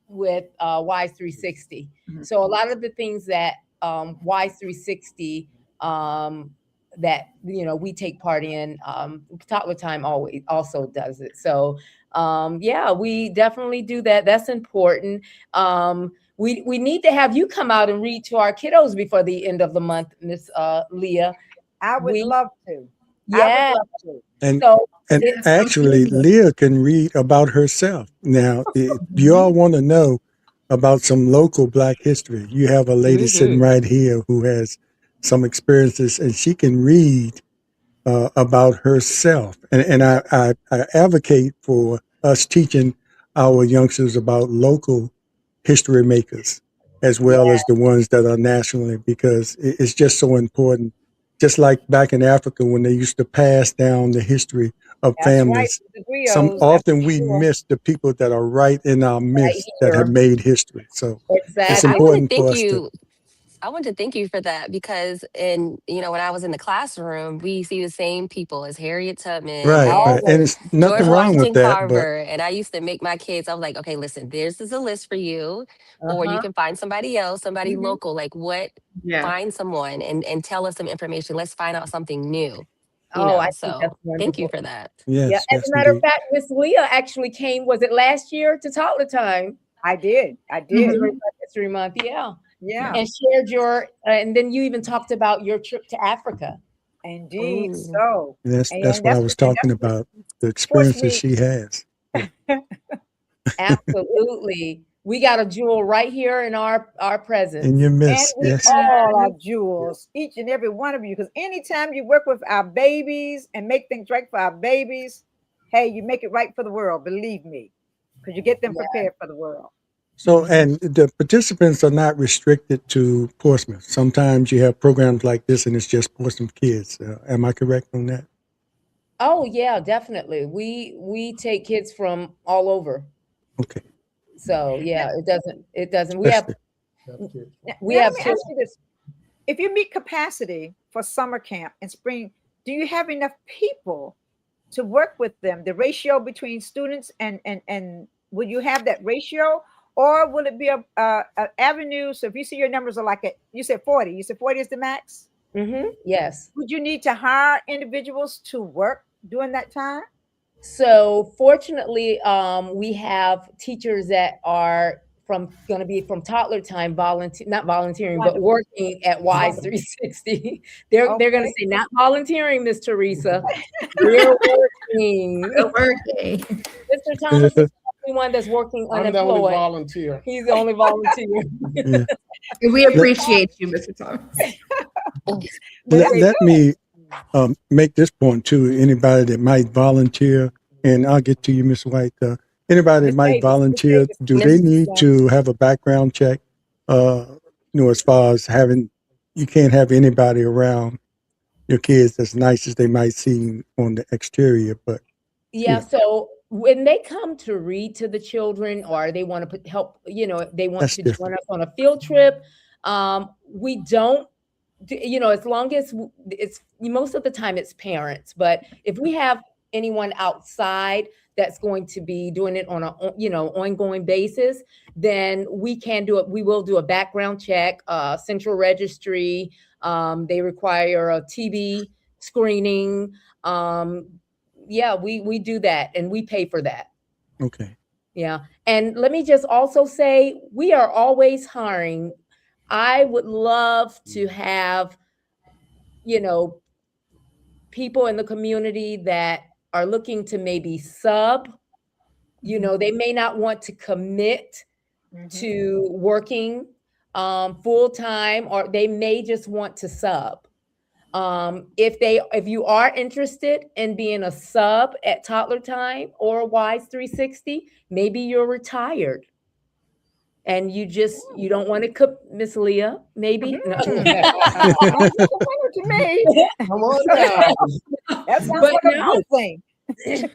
with Wise 360. So a lot of the things that Wise 360 that we take part in, toddler time also does it. So yeah, we definitely do that. That's important. We need to have you come out and read to our kiddos before the end of the month, Miss Leah. I would love to. Yeah. And actually, Leah can read about herself. Now, if you all want to know about some local Black history, you have a lady sitting right here who has some experiences, and she can read about herself. And I advocate for us teaching our youngsters about local history makers as well as the ones that are nationally, because it's just so important. Just like back in Africa when they used to pass down the history of families, often we miss the people that are right in our midst that have made history. So it's important for us to. I want to thank you for that, because when I was in the classroom, we see the same people as Harriet Tubman, right. And it's nothing wrong with that. Carver, and I used to make my kids, I was like, okay, listen, this is a list for you, or you can find somebody else, somebody local, like find someone and tell us some information. Let's find out something new. So thank you for that. Yes, as a matter of fact, Miss Leah actually came, was it last year, to Toddler Time? I did. History Month, yeah. And shared your, and then you even talked about your trip to Africa. Indeed. So that's what I was talking about, the experiences she has. Absolutely. we got a jewel right here in our presence. In your And midst, we yes. all are jewels, each and every one of you. Because anytime you work with our babies and make things right for our babies, hey, you make it right for the world. Believe me, because you get them prepared for the world. So, and the participants are not restricted to Portsmouth. Sometimes you have programs like this and it's just Portsmouth kids. Am I correct on that? Oh yeah, definitely. We take kids from all over. Okay. So yeah, it doesn't. That's the, Now, We let have me ask children. you this: if you meet capacity for summer camp in spring, do you have enough people to work with them? The ratio between students and will you have that ratio, or will it be a avenue? So if you see your numbers are like you said 40, you said 40 is the max. Yes. Would you need to hire individuals to work during that time? So fortunately, we have teachers that are going to be from toddler time not volunteering, but Wonderful, working at Wise wonderful. 360. They're going to Okay. say not volunteering, Miss Teresa. We're working. We're working. Mr. Thomas is the only one that's working I'm the only unemployed. volunteer. He's the only volunteer. yeah. We appreciate you, Mr. Thomas. Let me make this point too. Anybody that might volunteer, and I'll get to you, Miss White. Anybody that Miss might Davis, Miss volunteer, Davis. do Miss they need Yeah. to have a background check? As far as you can't have anybody around your kids as nice as they might seem on the exterior, but Yeah, so when they come to read to the children or they want to help, they want that's to join different. us on a field trip, we don't, as long as it's most of the time it's parents, but if we have anyone outside that's going to be doing it on a, ongoing basis, then we can do it. We will do a background check, central registry. They require a TB screening. Yeah, we do that and we pay for that. Okay. Yeah. And let me just also say, we are always hiring. I would love to have, people in the community that are looking to maybe sub, they may not want to commit to working full time, or they may just want to sub. If you are interested in being a sub at Toddler Time or Wise 360, maybe you're retired and you don't want to Miss Leah, maybe. No. Sounds like a winner to me. Come on now. That sounds But like a no. good thing.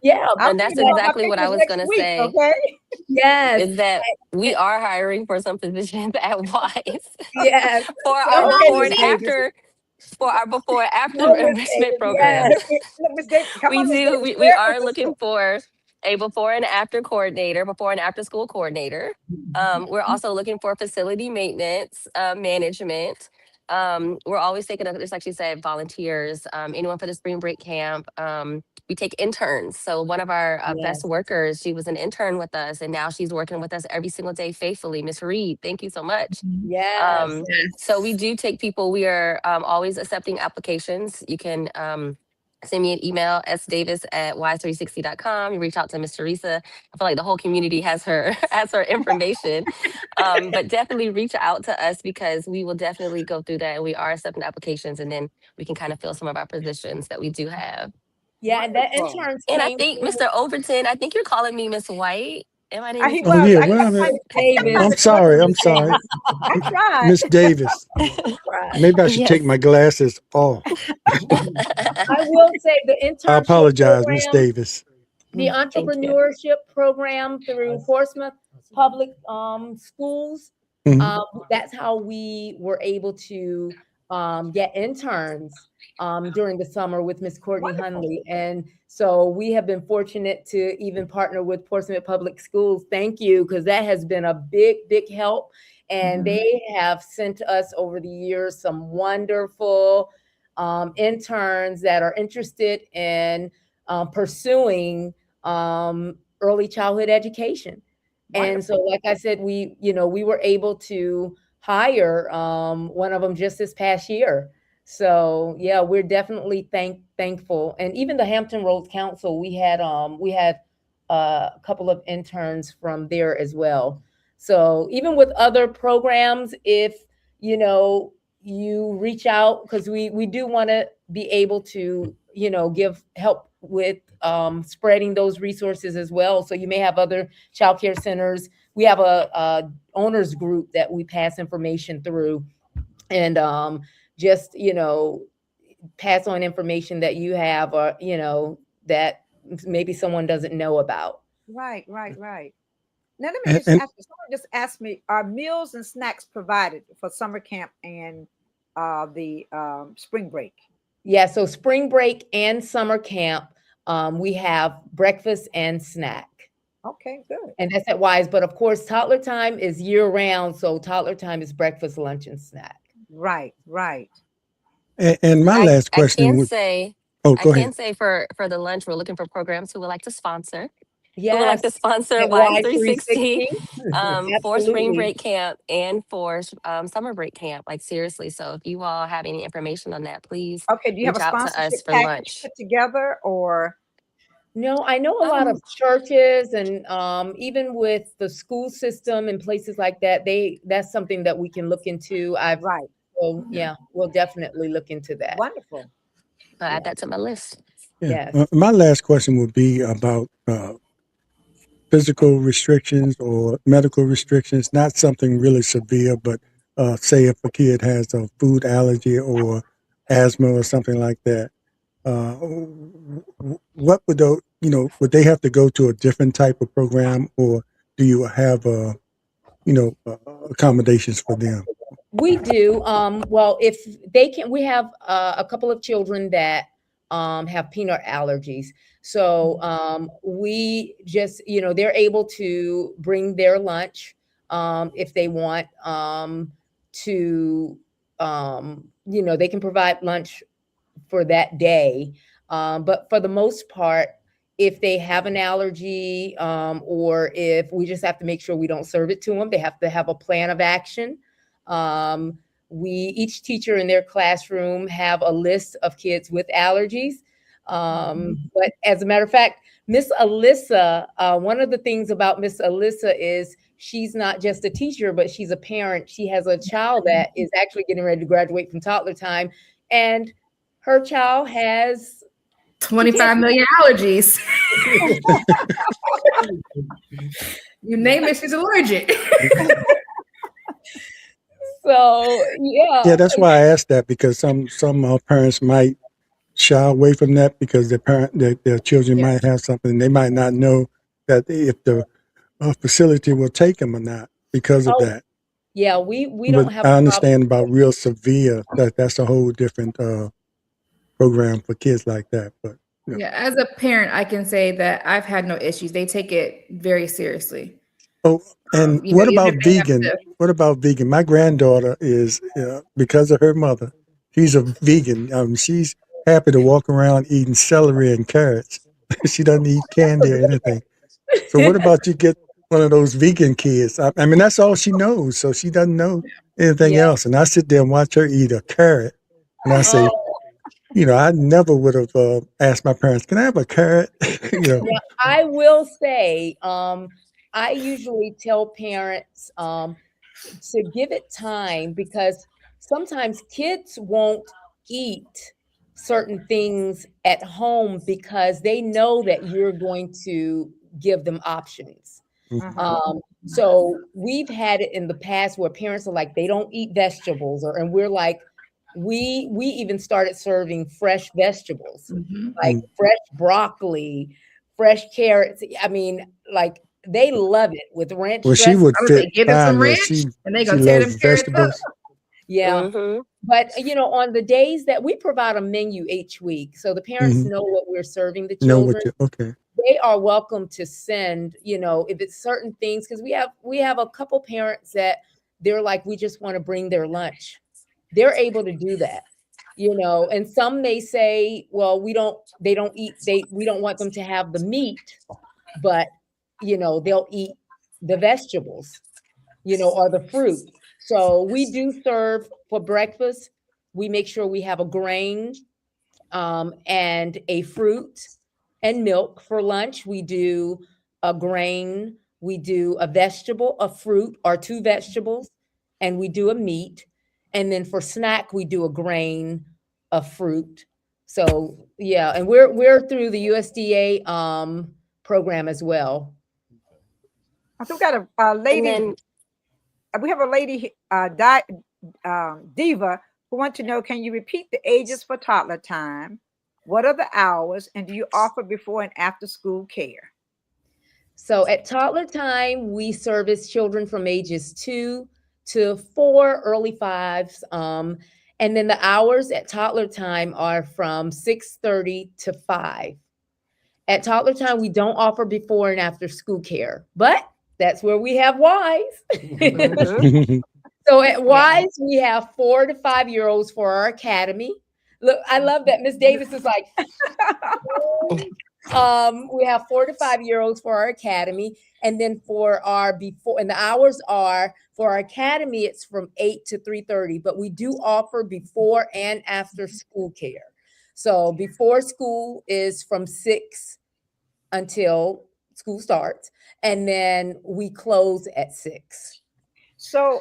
Yeah. I'll And that's think about my exactly what I papers was next going to week, say. okay? Yes. Is that we are hiring for some positions at Wise Yes. for So our Okay, before Miss and Davis. after for our before and after No, Miss enrichment Davis, program. yes. Look, Miss Davis, come We on, Miss do Davis. we Where are is this? looking for a before and after coordinator, before and after school coordinator. We're also looking for facility maintenance, management. We're always taking just like she said, volunteers, anyone for the spring break camp. We take interns. So one of our best Yes. workers, she was an intern with us, and now she's working with us every single day faithfully. Miss Reed, thank you so much. Yes. So we do take people. We are always accepting applications. You can send me an email, sdavis@wise360.com. You reach out to Miss Theresa. I feel like the whole community has her has her information. But definitely reach out to us because we will definitely go through that. And we are accepting applications, and then we can kind of fill some of our positions that we do have. Yeah, and that Wonderful. interns And I came think, through Mr. Overton, I think you're calling me Miss White. Am I name He is Oh Miss was. yeah, Davis? well, Miss Davis. I'm sorry. I'm sorry, I tried. Miss Davis. Maybe I should take Yes. my glasses off. I will say the I internship apologize, Miss program, Davis. the Thank you. entrepreneurship program through Portsmouth Public Schools. Mhm. That's how we were able to get interns during the summer with Miss Courtney Hunley. And so we have been fortunate to even partner with Portsmouth Public Schools. Thank you, because that has been a big, big help. And they have sent us over the years some wonderful interns that are interested in pursuing early childhood education. And so, like I said, we were able to hire one of them just this past year. So yeah, we're definitely thankful. And even the Hampton Roads Council, we had a couple of interns from there as well. So even with other programs, if you know you reach out, because we do want to be able to give help with spreading those resources as well. So you may have other child care centers. We have a owners group that we pass information through, and just pass on information that you have, or that maybe someone doesn't know about. Right. Now let me And, just and ask you. Someone just asked me: are meals and snacks provided for summer camp and the spring break? Yeah, so spring break and summer camp, we have breakfast and snack. Okay, good. And that's at Wise. But of course, toddler time is year round. So toddler time is breakfast, lunch, and snack. Right. and my I, last I question can would, say, oh, I go ahead. can say for the lunch, we're looking for programs who would like to sponsor. Who would like Yes, to sponsor at Wise Y 360 360. for spring Absolutely. break camp and for summer break camp? Like seriously. So if you all have any information on that, please Okay. Do you have a reach out to us sponsorship for package lunch. put together, or? No, I know a lot of churches, and even with the school system and places like that, that's something that we can look into. Right. So yeah, we'll definitely look into that. Wonderful. I'll Yeah. add that to my list. Yeah. Yes. My last question would be about physical restrictions or medical restrictions, not something really severe, but say if a kid has a food allergy or asthma or something like that, uh, what would those, would they have to go to a different type of program, or do you have accommodations for them? We do. Well, if they can, we have a couple of children that have peanut allergies. So we just, they're able to bring their lunch if they want to, they can provide lunch for that day. But for the most part, if they have an allergy, or if we just have to make sure we don't serve it to them, they have to have a plan of action. Each teacher in their classroom have a list of kids with allergies. But as a matter of fact, Miss Alyssa, one of the things about Miss Alyssa is she's not just a teacher, but she's a parent. She has a child that is actually getting ready to graduate from toddler time, and her child has 25 million allergies. You name it, she's allergic. So Yeah, that's why I asked that, because some parents might shy away from that because their children Yeah. might have something. They might not know that if the facility will take them or not because of Oh, that. yeah, we But don't have I a problem. understand about real severe, that's a whole different program for kids like that. But Yeah, as a parent, I can say that I've had no issues. They take it very seriously. oh, and You know, what even about if they have vegan? to. What about vegan? My granddaughter is because of her mother. She's a vegan. She's happy to walk around eating celery and carrots. She doesn't eat candy or anything. So what about you get one of those vegan kids? I mean, that's all she knows. So she doesn't know anything Yeah. else. And I sit there and watch her eat a carrot. And I say, Oh, I never would have asked my parents, can I have a carrot? now I will say, I usually tell parents to give it time, because sometimes kids won't eat certain things at home because they know that you're going to give them options. So we've had it in the past where parents are like, they don't eat vegetables, and we're like, we even started serving fresh vegetables, like fresh broccoli, fresh carrots. I mean, like, they love it with ranch Well, she dressing. would I would fit say, give them some fine there. ranch, and they She gonna tear them loves carrots up. vegetables. Yeah. Mm-hmm. But on the days that we provide a menu each week, so the parents know what we're serving the Know children, what you okay. they are welcome to send, if it's certain things, because we have a couple parents that they're like, we just want to bring their lunch. They're able to do that, and some may say, well, we don't want them to have the meat, but they'll eat the vegetables, or the fruit. So we do serve for breakfast. We make sure we have a grain and a fruit and milk. For lunch, we do a grain, we do a vegetable, a fruit, or 2 vegetables, and we do a meat. And then for snack, we do a grain, a fruit. So yeah, and we're through the USDA program as well. I think we got a And lady. then We have a lady, Diva, who wants to know: can you repeat the ages for toddler time? What are the hours, and do you offer before and after school care? So at toddler time, we service children from ages 2 to 4, early 5s. And then the hours at toddler time are from 6:30 to 5. At toddler time, we don't offer before and after school care, but that's where we have Wise. Mhm. So at Wise, we have 4 to 5-year-olds for our academy. Look, I love that Miss Davis is like, we have 4 to 5-year-olds for our academy, and then for our before, and the hours are for our academy, it's from 8 to 3:30, but we do offer before and after school care. So before school is from 6 until school starts, and then we close at 6. So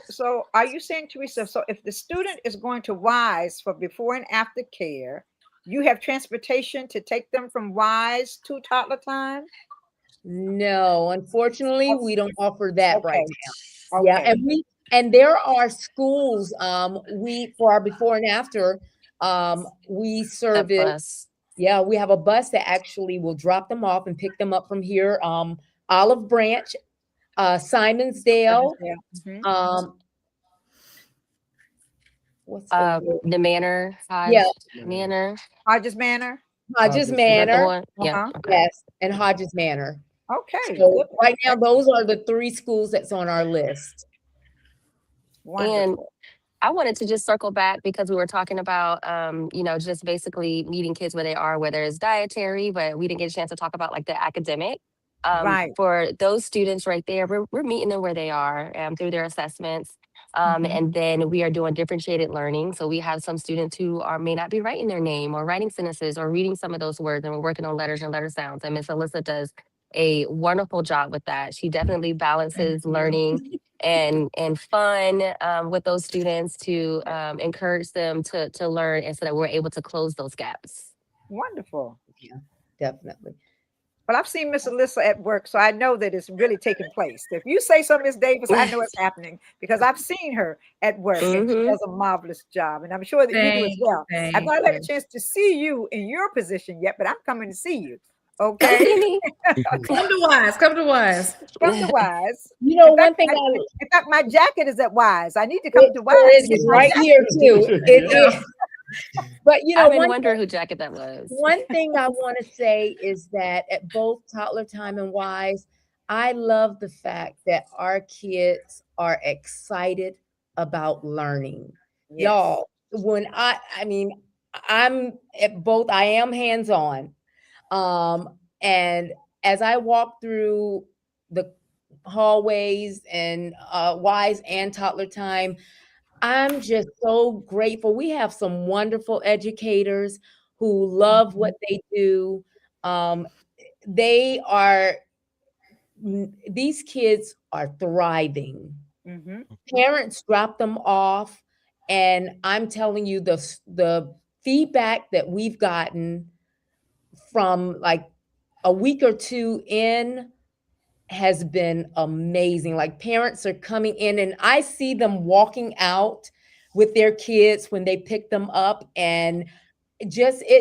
are you saying, Theresa, so if the student is going to Wise for before and after care, you have transportation to take them from Wise to toddler time? No, unfortunately, we don't offer that right Okay. now. Yeah, Okay. and there are schools, we for our before and after, we a service. bus. Yeah, we have a bus that actually will drop them off and pick them up from here. Olive Branch, Simonsdale, Yeah. Mhm. what's over there? The Manor, Yeah, Manor. Hodges Manor. Hodges Is that the Manor. one? Yeah. Uh-huh. Okay. Yes, and Hodges Manor. Okay. So Good. right now, those are the 3 schools that's on our list. Wonderful. And I wanted to just circle back because we were talking about, just basically meeting kids where they are, whether it's dietary, but we didn't get a chance to talk about like the academic. Right. For those students right there, we're meeting them where they are through their assessments. Mhm. And then we are doing differentiated learning. So we have some students who may not be writing their name or writing sentences or reading some of those words, and we're working on letters and letter sounds. And Miss Alyssa does a wonderful job with that. She definitely balances learning and fun with those students to encourage them to learn, and so that we're able to close those gaps. Wonderful. Yeah, definitely. Well, I've seen Miss Alyssa at work, so I know that it's really taking place. If you say so, Miss Davis, I know it's happening because I've seen her at work and she Mm-hmm. does a marvelous job. And I'm sure that you do as Thank well. you, I've not thank had a you. chance to see you in your position yet, but I'm coming to see you. Come Okay. see me. Come to Wise. Come to Wise. Come to Wise. You know, In fact, one thing in fact, my jacket is at Wise. I need to come to Wise. it is right here too. It is. But you know, I've been one wondering who jacket that was. One thing I want to say is that at both Toddler Time and Wise, I love the fact that our kids are excited about learning. Yes. Y'all, when I mean, I'm at both, I am hands-on. And as I walk through the hallways and Wise and Toddler Time, I'm just so grateful. We have some wonderful educators who love what they do. They are, these kids are thriving. Mhm. Parents drop them off, and I'm telling you, the feedback that we've gotten from like a week or 2 in has been amazing. Like parents are coming in and I see them walking out with their kids when they pick them up, and it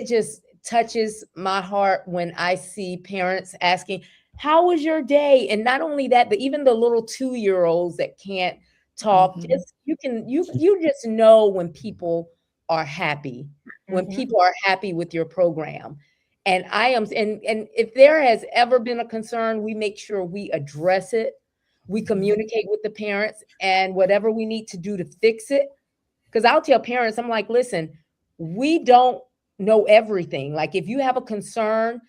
just touches my heart when I see parents asking, how was your day? And not only that, but even the little 2-year-olds that can't talk, just you just know when people are happy, when people are happy with your program. And I am, and if there has ever been a concern, we make sure we address it. We communicate with the parents and whatever we need to do to fix it. Because I'll tell parents, I'm like, listen, we don't know everything. Like if you have a concern,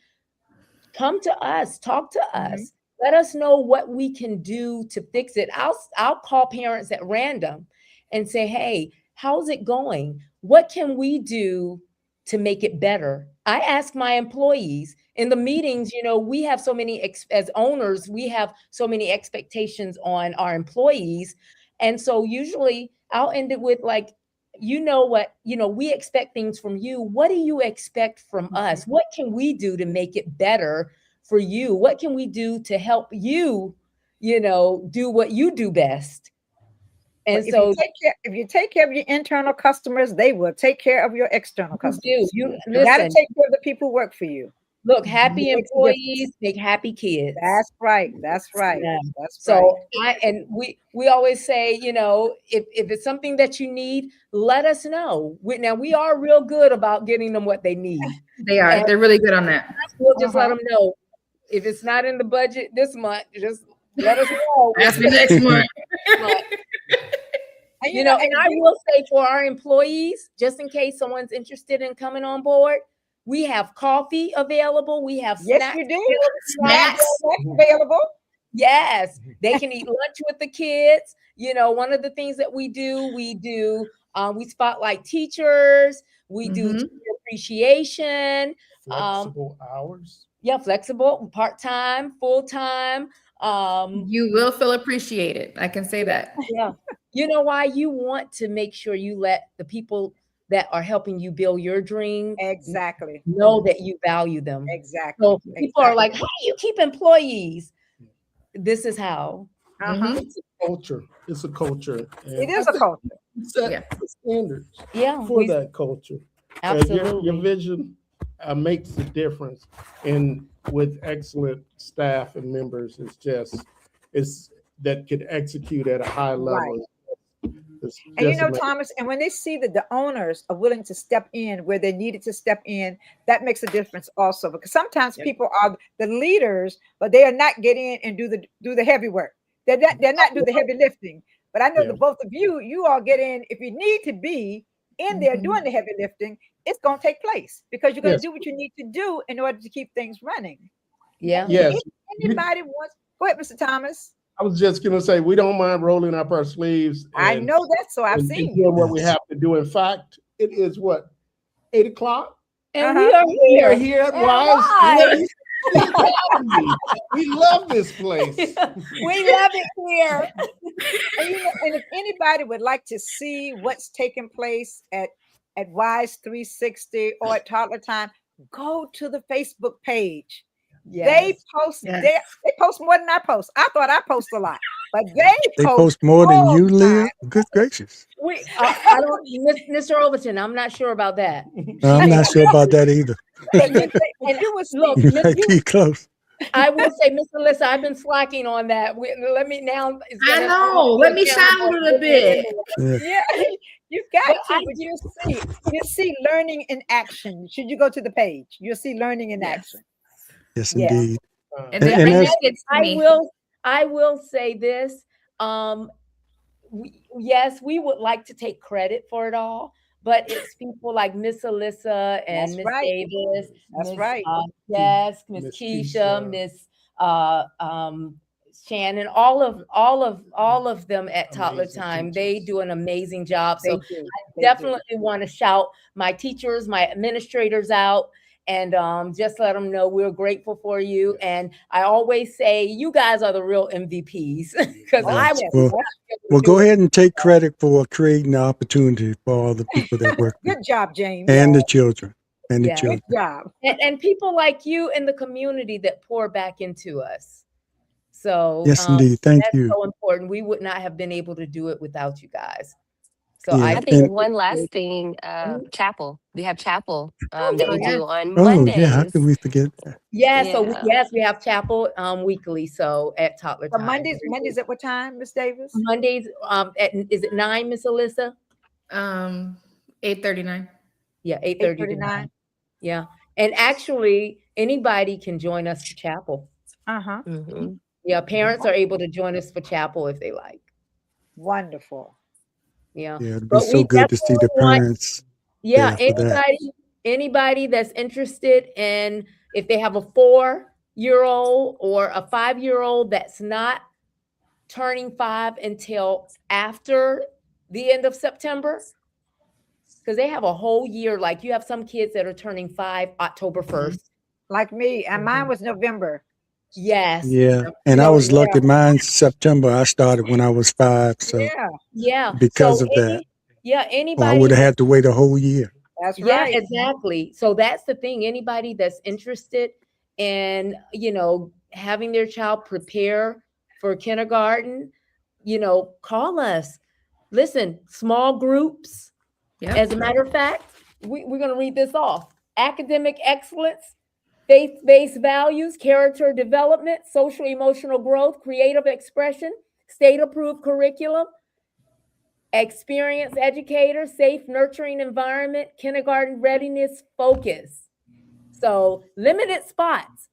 come to us, talk to us. Let us know what we can do to fix it. I'll call parents at random and say, hey, how's it going? What can we do to make it better. I ask my employees in the meetings, you know, we have so many, as owners, we have so many expectations on our employees. And so usually I'll end it with like, you know what, you know, we expect things from you. What do you expect from us? What can we do to make it better for you? What can we do to help you, you know, do what you do best? And But so if you take care of your internal customers, they will take care of your external customers. you You got to listen, take care of the people who work for you. look, happy It makes a difference. employees make happy kids. That's right. That's right. Yeah. That's So right. we always say, you know, if it's something that you need, let us know. Now we are real good about getting them what they need. They are. And They're really good on that. we'll just let them know if it's not in the budget this month, just let us know. Ask me next month. And, You know, and I will say for our employees, just in case someone's interested in coming on board, we have coffee available. We have yes, snacks you do. Snacks. Available. Yes, they can eat lunch with the kids. You know, one of the things that we we spotlight teachers. We do teacher appreciation. Flexible hours. Yeah, flexible, part-time, full-time. You will feel appreciated. I can say that. Yeah. You know why? You want to make sure you let the people that are helping you build your dream Exactly. know that you value them. Exactly. So people are like, how do you keep employees? This is how. It's a culture. It's a culture. It is a culture. Set the standards for that culture. Absolutely. Your vision makes a difference. And with excellent staff and members, it's that could execute at a high level. Right. And you know, Thomas, and when they see that the owners are willing to step in where they needed to step in, that makes a difference also. Because sometimes people are the leaders, but they are not getting in and do the heavy work. They're not do the heavy lifting. But I know the both of you all get in. If you need to be in there doing the heavy lifting, it's going to take place because you're going to do what you need to do in order to keep things running. Yeah. Yes. If anybody wants, go ahead, Mr. Thomas. I was just going to say, we don't mind rolling up our sleeves. I know that, so I've seen doing what we have to do. In fact, it is what, 8 o'clock? And we are here. Here at Wise. We love this place. We love it here. And if anybody would like to see what's taking place at Wise 360 or at Toddler Time, go to the Facebook page. They post they post more than I post. I thought I post a lot, but they post more than you, Leah. Good gracious. I don't, Mr. Overton, I'm not sure about that. No, I'm not sure about that either. And you was look, you might be close. I will say, Miss Alyssa, I've been slacking on that. Let me now. I know. Let me shine a little bit. Yeah, you got to. But you see learning in action. Should you go to the page, you'll see learning in action. Yes, indeed. And I will say this. Yes, we would like to take credit for it all, but it's people like Miss Alyssa and Miss Davis. That's right. Yes, Miss Keisha, Miss Shannon, all of them at Toddler Time. They do an amazing job. So I definitely want to shout my teachers, my administrators out. And just let them know we're grateful for you. And I always say, you guys are the real MVPs. Because well, go ahead and take credit for creating the opportunity for all the people that work. Good job, James. And the children. And the children. Good job. And people like you in the community that pour back into us. So yes, indeed. Thank you. That's so important. We would not have been able to do it without you guys. So I think one last thing, chapel. We have chapel that we do on Mondays. Oh, yeah. How can we forget that? Yeah, so we have chapel weekly. So at Toddler Time. Mondays at what time, Miss Davis? Mondays is it 9, Miss Alyssa? 8:39. Yeah, 8:39. Yeah. And actually anybody can join us for chapel. Yeah, parents are able to join us for chapel if they like. Wonderful. Yeah, it'd be so good to see the parents. Yeah, anybody that's interested in, if they have a 4-year-old or a 5-year-old that's not turning 5 until after the end of September, because they have a whole year. Like you have some kids that are turning 5 October 1st. Like me, and mine was November. Yes. Yeah. And I So, was lucky. Mine's September. I started when I was 5. So Yeah, because So of that, or I anybody would have that had to wait a whole year. that's Yeah, right. exactly. So that's the thing. Anybody that's interested in, having their child prepare for kindergarten, call us. Listen, small groups. Yep. As a matter of fact, we're going to read this off. Academic excellence, faith-based values, character development, social emotional growth, creative expression, state-approved curriculum, experienced educator, safe, nurturing environment, kindergarten readiness focus. So limited spots.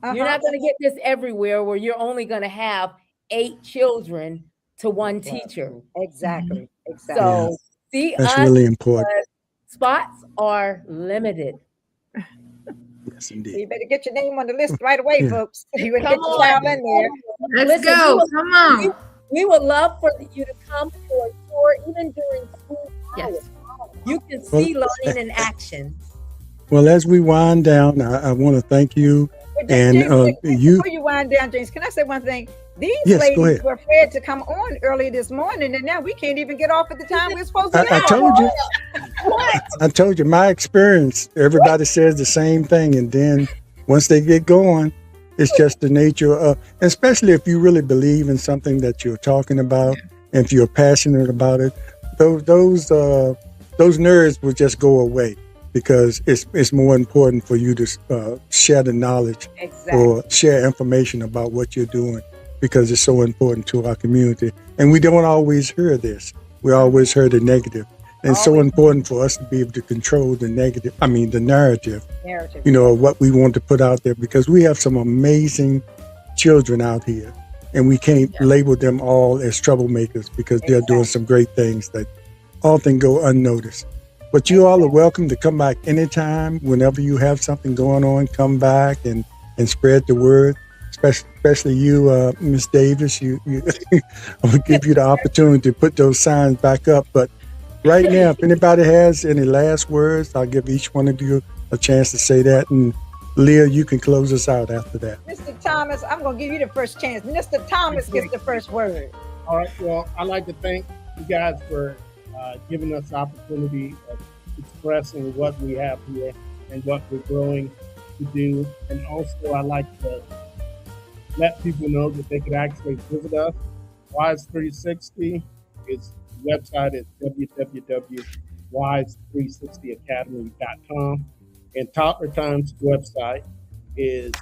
You're not going to get this everywhere where you're only going to have 8 children to one teacher. Exactly. Exactly. So see That's us, really important. spots are limited. Yes, So indeed. you better get your name on the list right away, Yeah. folks. You better Come get your on. child in there. Let's Listen, go. Come on. We would love for you to come for a tour, even during school hours. Yes. You can see learning in action. Well, as we wind down, I want to thank you. But And James, you, before you wind down, James, can I say one thing? These Yes, go ladies ahead. were afraid to come on early this morning, and now we can't even get off at the time we're supposed to get I off. told you. I told you my experience. Everybody says the same thing, and then once they get going, it's just the nature of, especially if you really believe in something that you're talking about, and if you're passionate about it, those nerves will just go away because it's more important for you to share the knowledge Exactly. or share information about what you're doing because it's so important to our community. And we don't always hear this. We always hear the negative. And it's so Always. important for us to be able to control the negative, the narrative, Narrative. of what we want to put out there because we have some amazing children out here and we can't label them all as troublemakers because they're doing some great things that often go unnoticed. But you all are welcome to come back anytime, whenever you have something going on, come back and spread the word. Especially you, Miss Davis. I will give you the opportunity to put those signs back up. But right now, if anybody has any last words, I'll give each one of you a chance to say that. And Leah, you can close us out after that. Mr. Thomas, I'm going to give you the first chance. Mr. Thomas gets the first word. All right. Well, I'd like to thank you guys for giving us the opportunity of expressing what we have here and what we're growing to do. And also, I'd like to let people know that they could actually visit us. Wise 360 is the website is www.wise360academy.com. And Toddler Times website is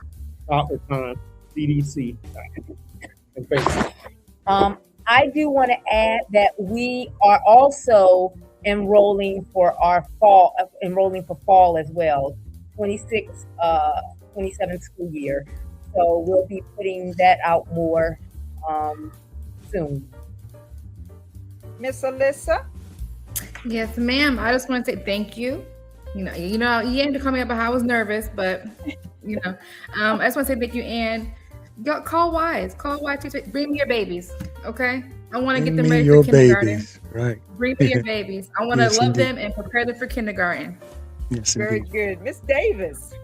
Toddler Times CDC.com and Facebook. I do want to add that we are also enrolling for fall as well, 26, 27 school year. So we'll be putting that out more soon. Miss Alyssa? Yes, ma'am. I just want to say thank you. You had to call me up about how I was nervous, but I just want to say thank you and call Wise. Call Wise to bring me your babies. Okay, I want to get them ready for kindergarten. Babies. Right. Bring me your babies. I want to love them and prepare them for kindergarten. Yes, Very indeed. good. Miss Davis?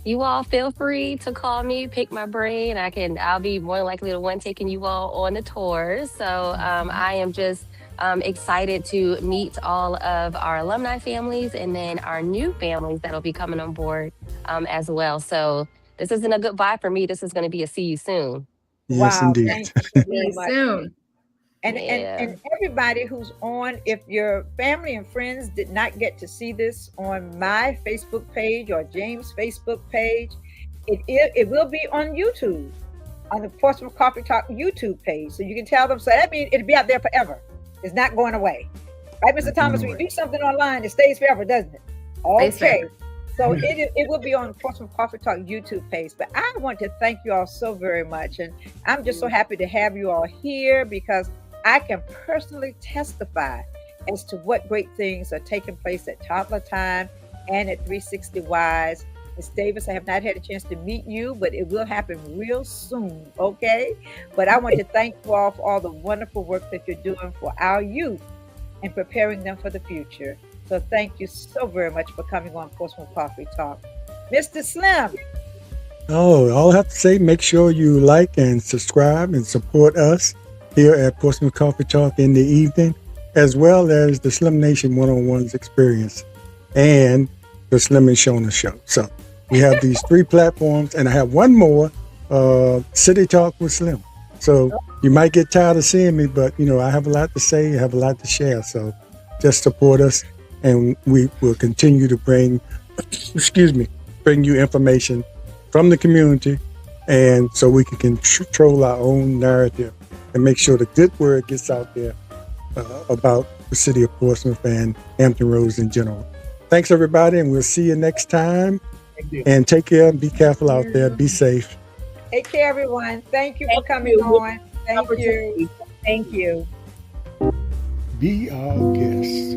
You all feel free to call me, pick my brain. I'll be more likely the one taking you all on the tours. So I am just excited to meet all of our alumni families and then our new families that'll be coming on board as well. So this isn't a goodbye for me. This is going to be a see you soon. Yes, Wow, indeed. thank you so very See much. soon. And everybody who's on, if your family and friends did not get to see this on my Facebook page or James' Facebook page, it will be on YouTube, on the Portsmouth Coffee Talk YouTube page. So you can tell them, so that means it'll be out there forever. It's not going away. Right, Mr. Thomas, when you do something online, it stays forever, doesn't it? Okay. So it will be on Portsmouth Coffee Talk YouTube page. But I want to thank you all so very much. And I'm just so happy to have you all here because I can personally testify as to what great things are taking place at Toddler Time and at 360 Wise. Ms. Davis, I have not had a chance to meet you, but it will happen real soon, okay? But I want to thank you all for all the wonderful work that you're doing for our youth and preparing them for the future. So thank you so very much for coming on Portsmouth Coffee Talk. Mr. Slim. Oh, all I have to say, make sure you like and subscribe and support us here at Portsmouth Coffee Talk in the evening, as well as the Slim Nation One-on-Ones experience and the Slim and Shona show. So we have these 3 platforms, and I have one more, City Talk with Slim. So you might get tired of seeing me, but I have a lot to say, I have a lot to share. So just support us, and we will continue to bring you information from the community, and so we can control our own narrative and make sure the good word gets out there about the city of Portsmouth and Hampton Roads in general. Thanks, everybody, and we'll see you next time. And take care and be careful out there. Be safe. Take care, everyone. Thank you for coming on. Thank you. Thank you. Be our guest.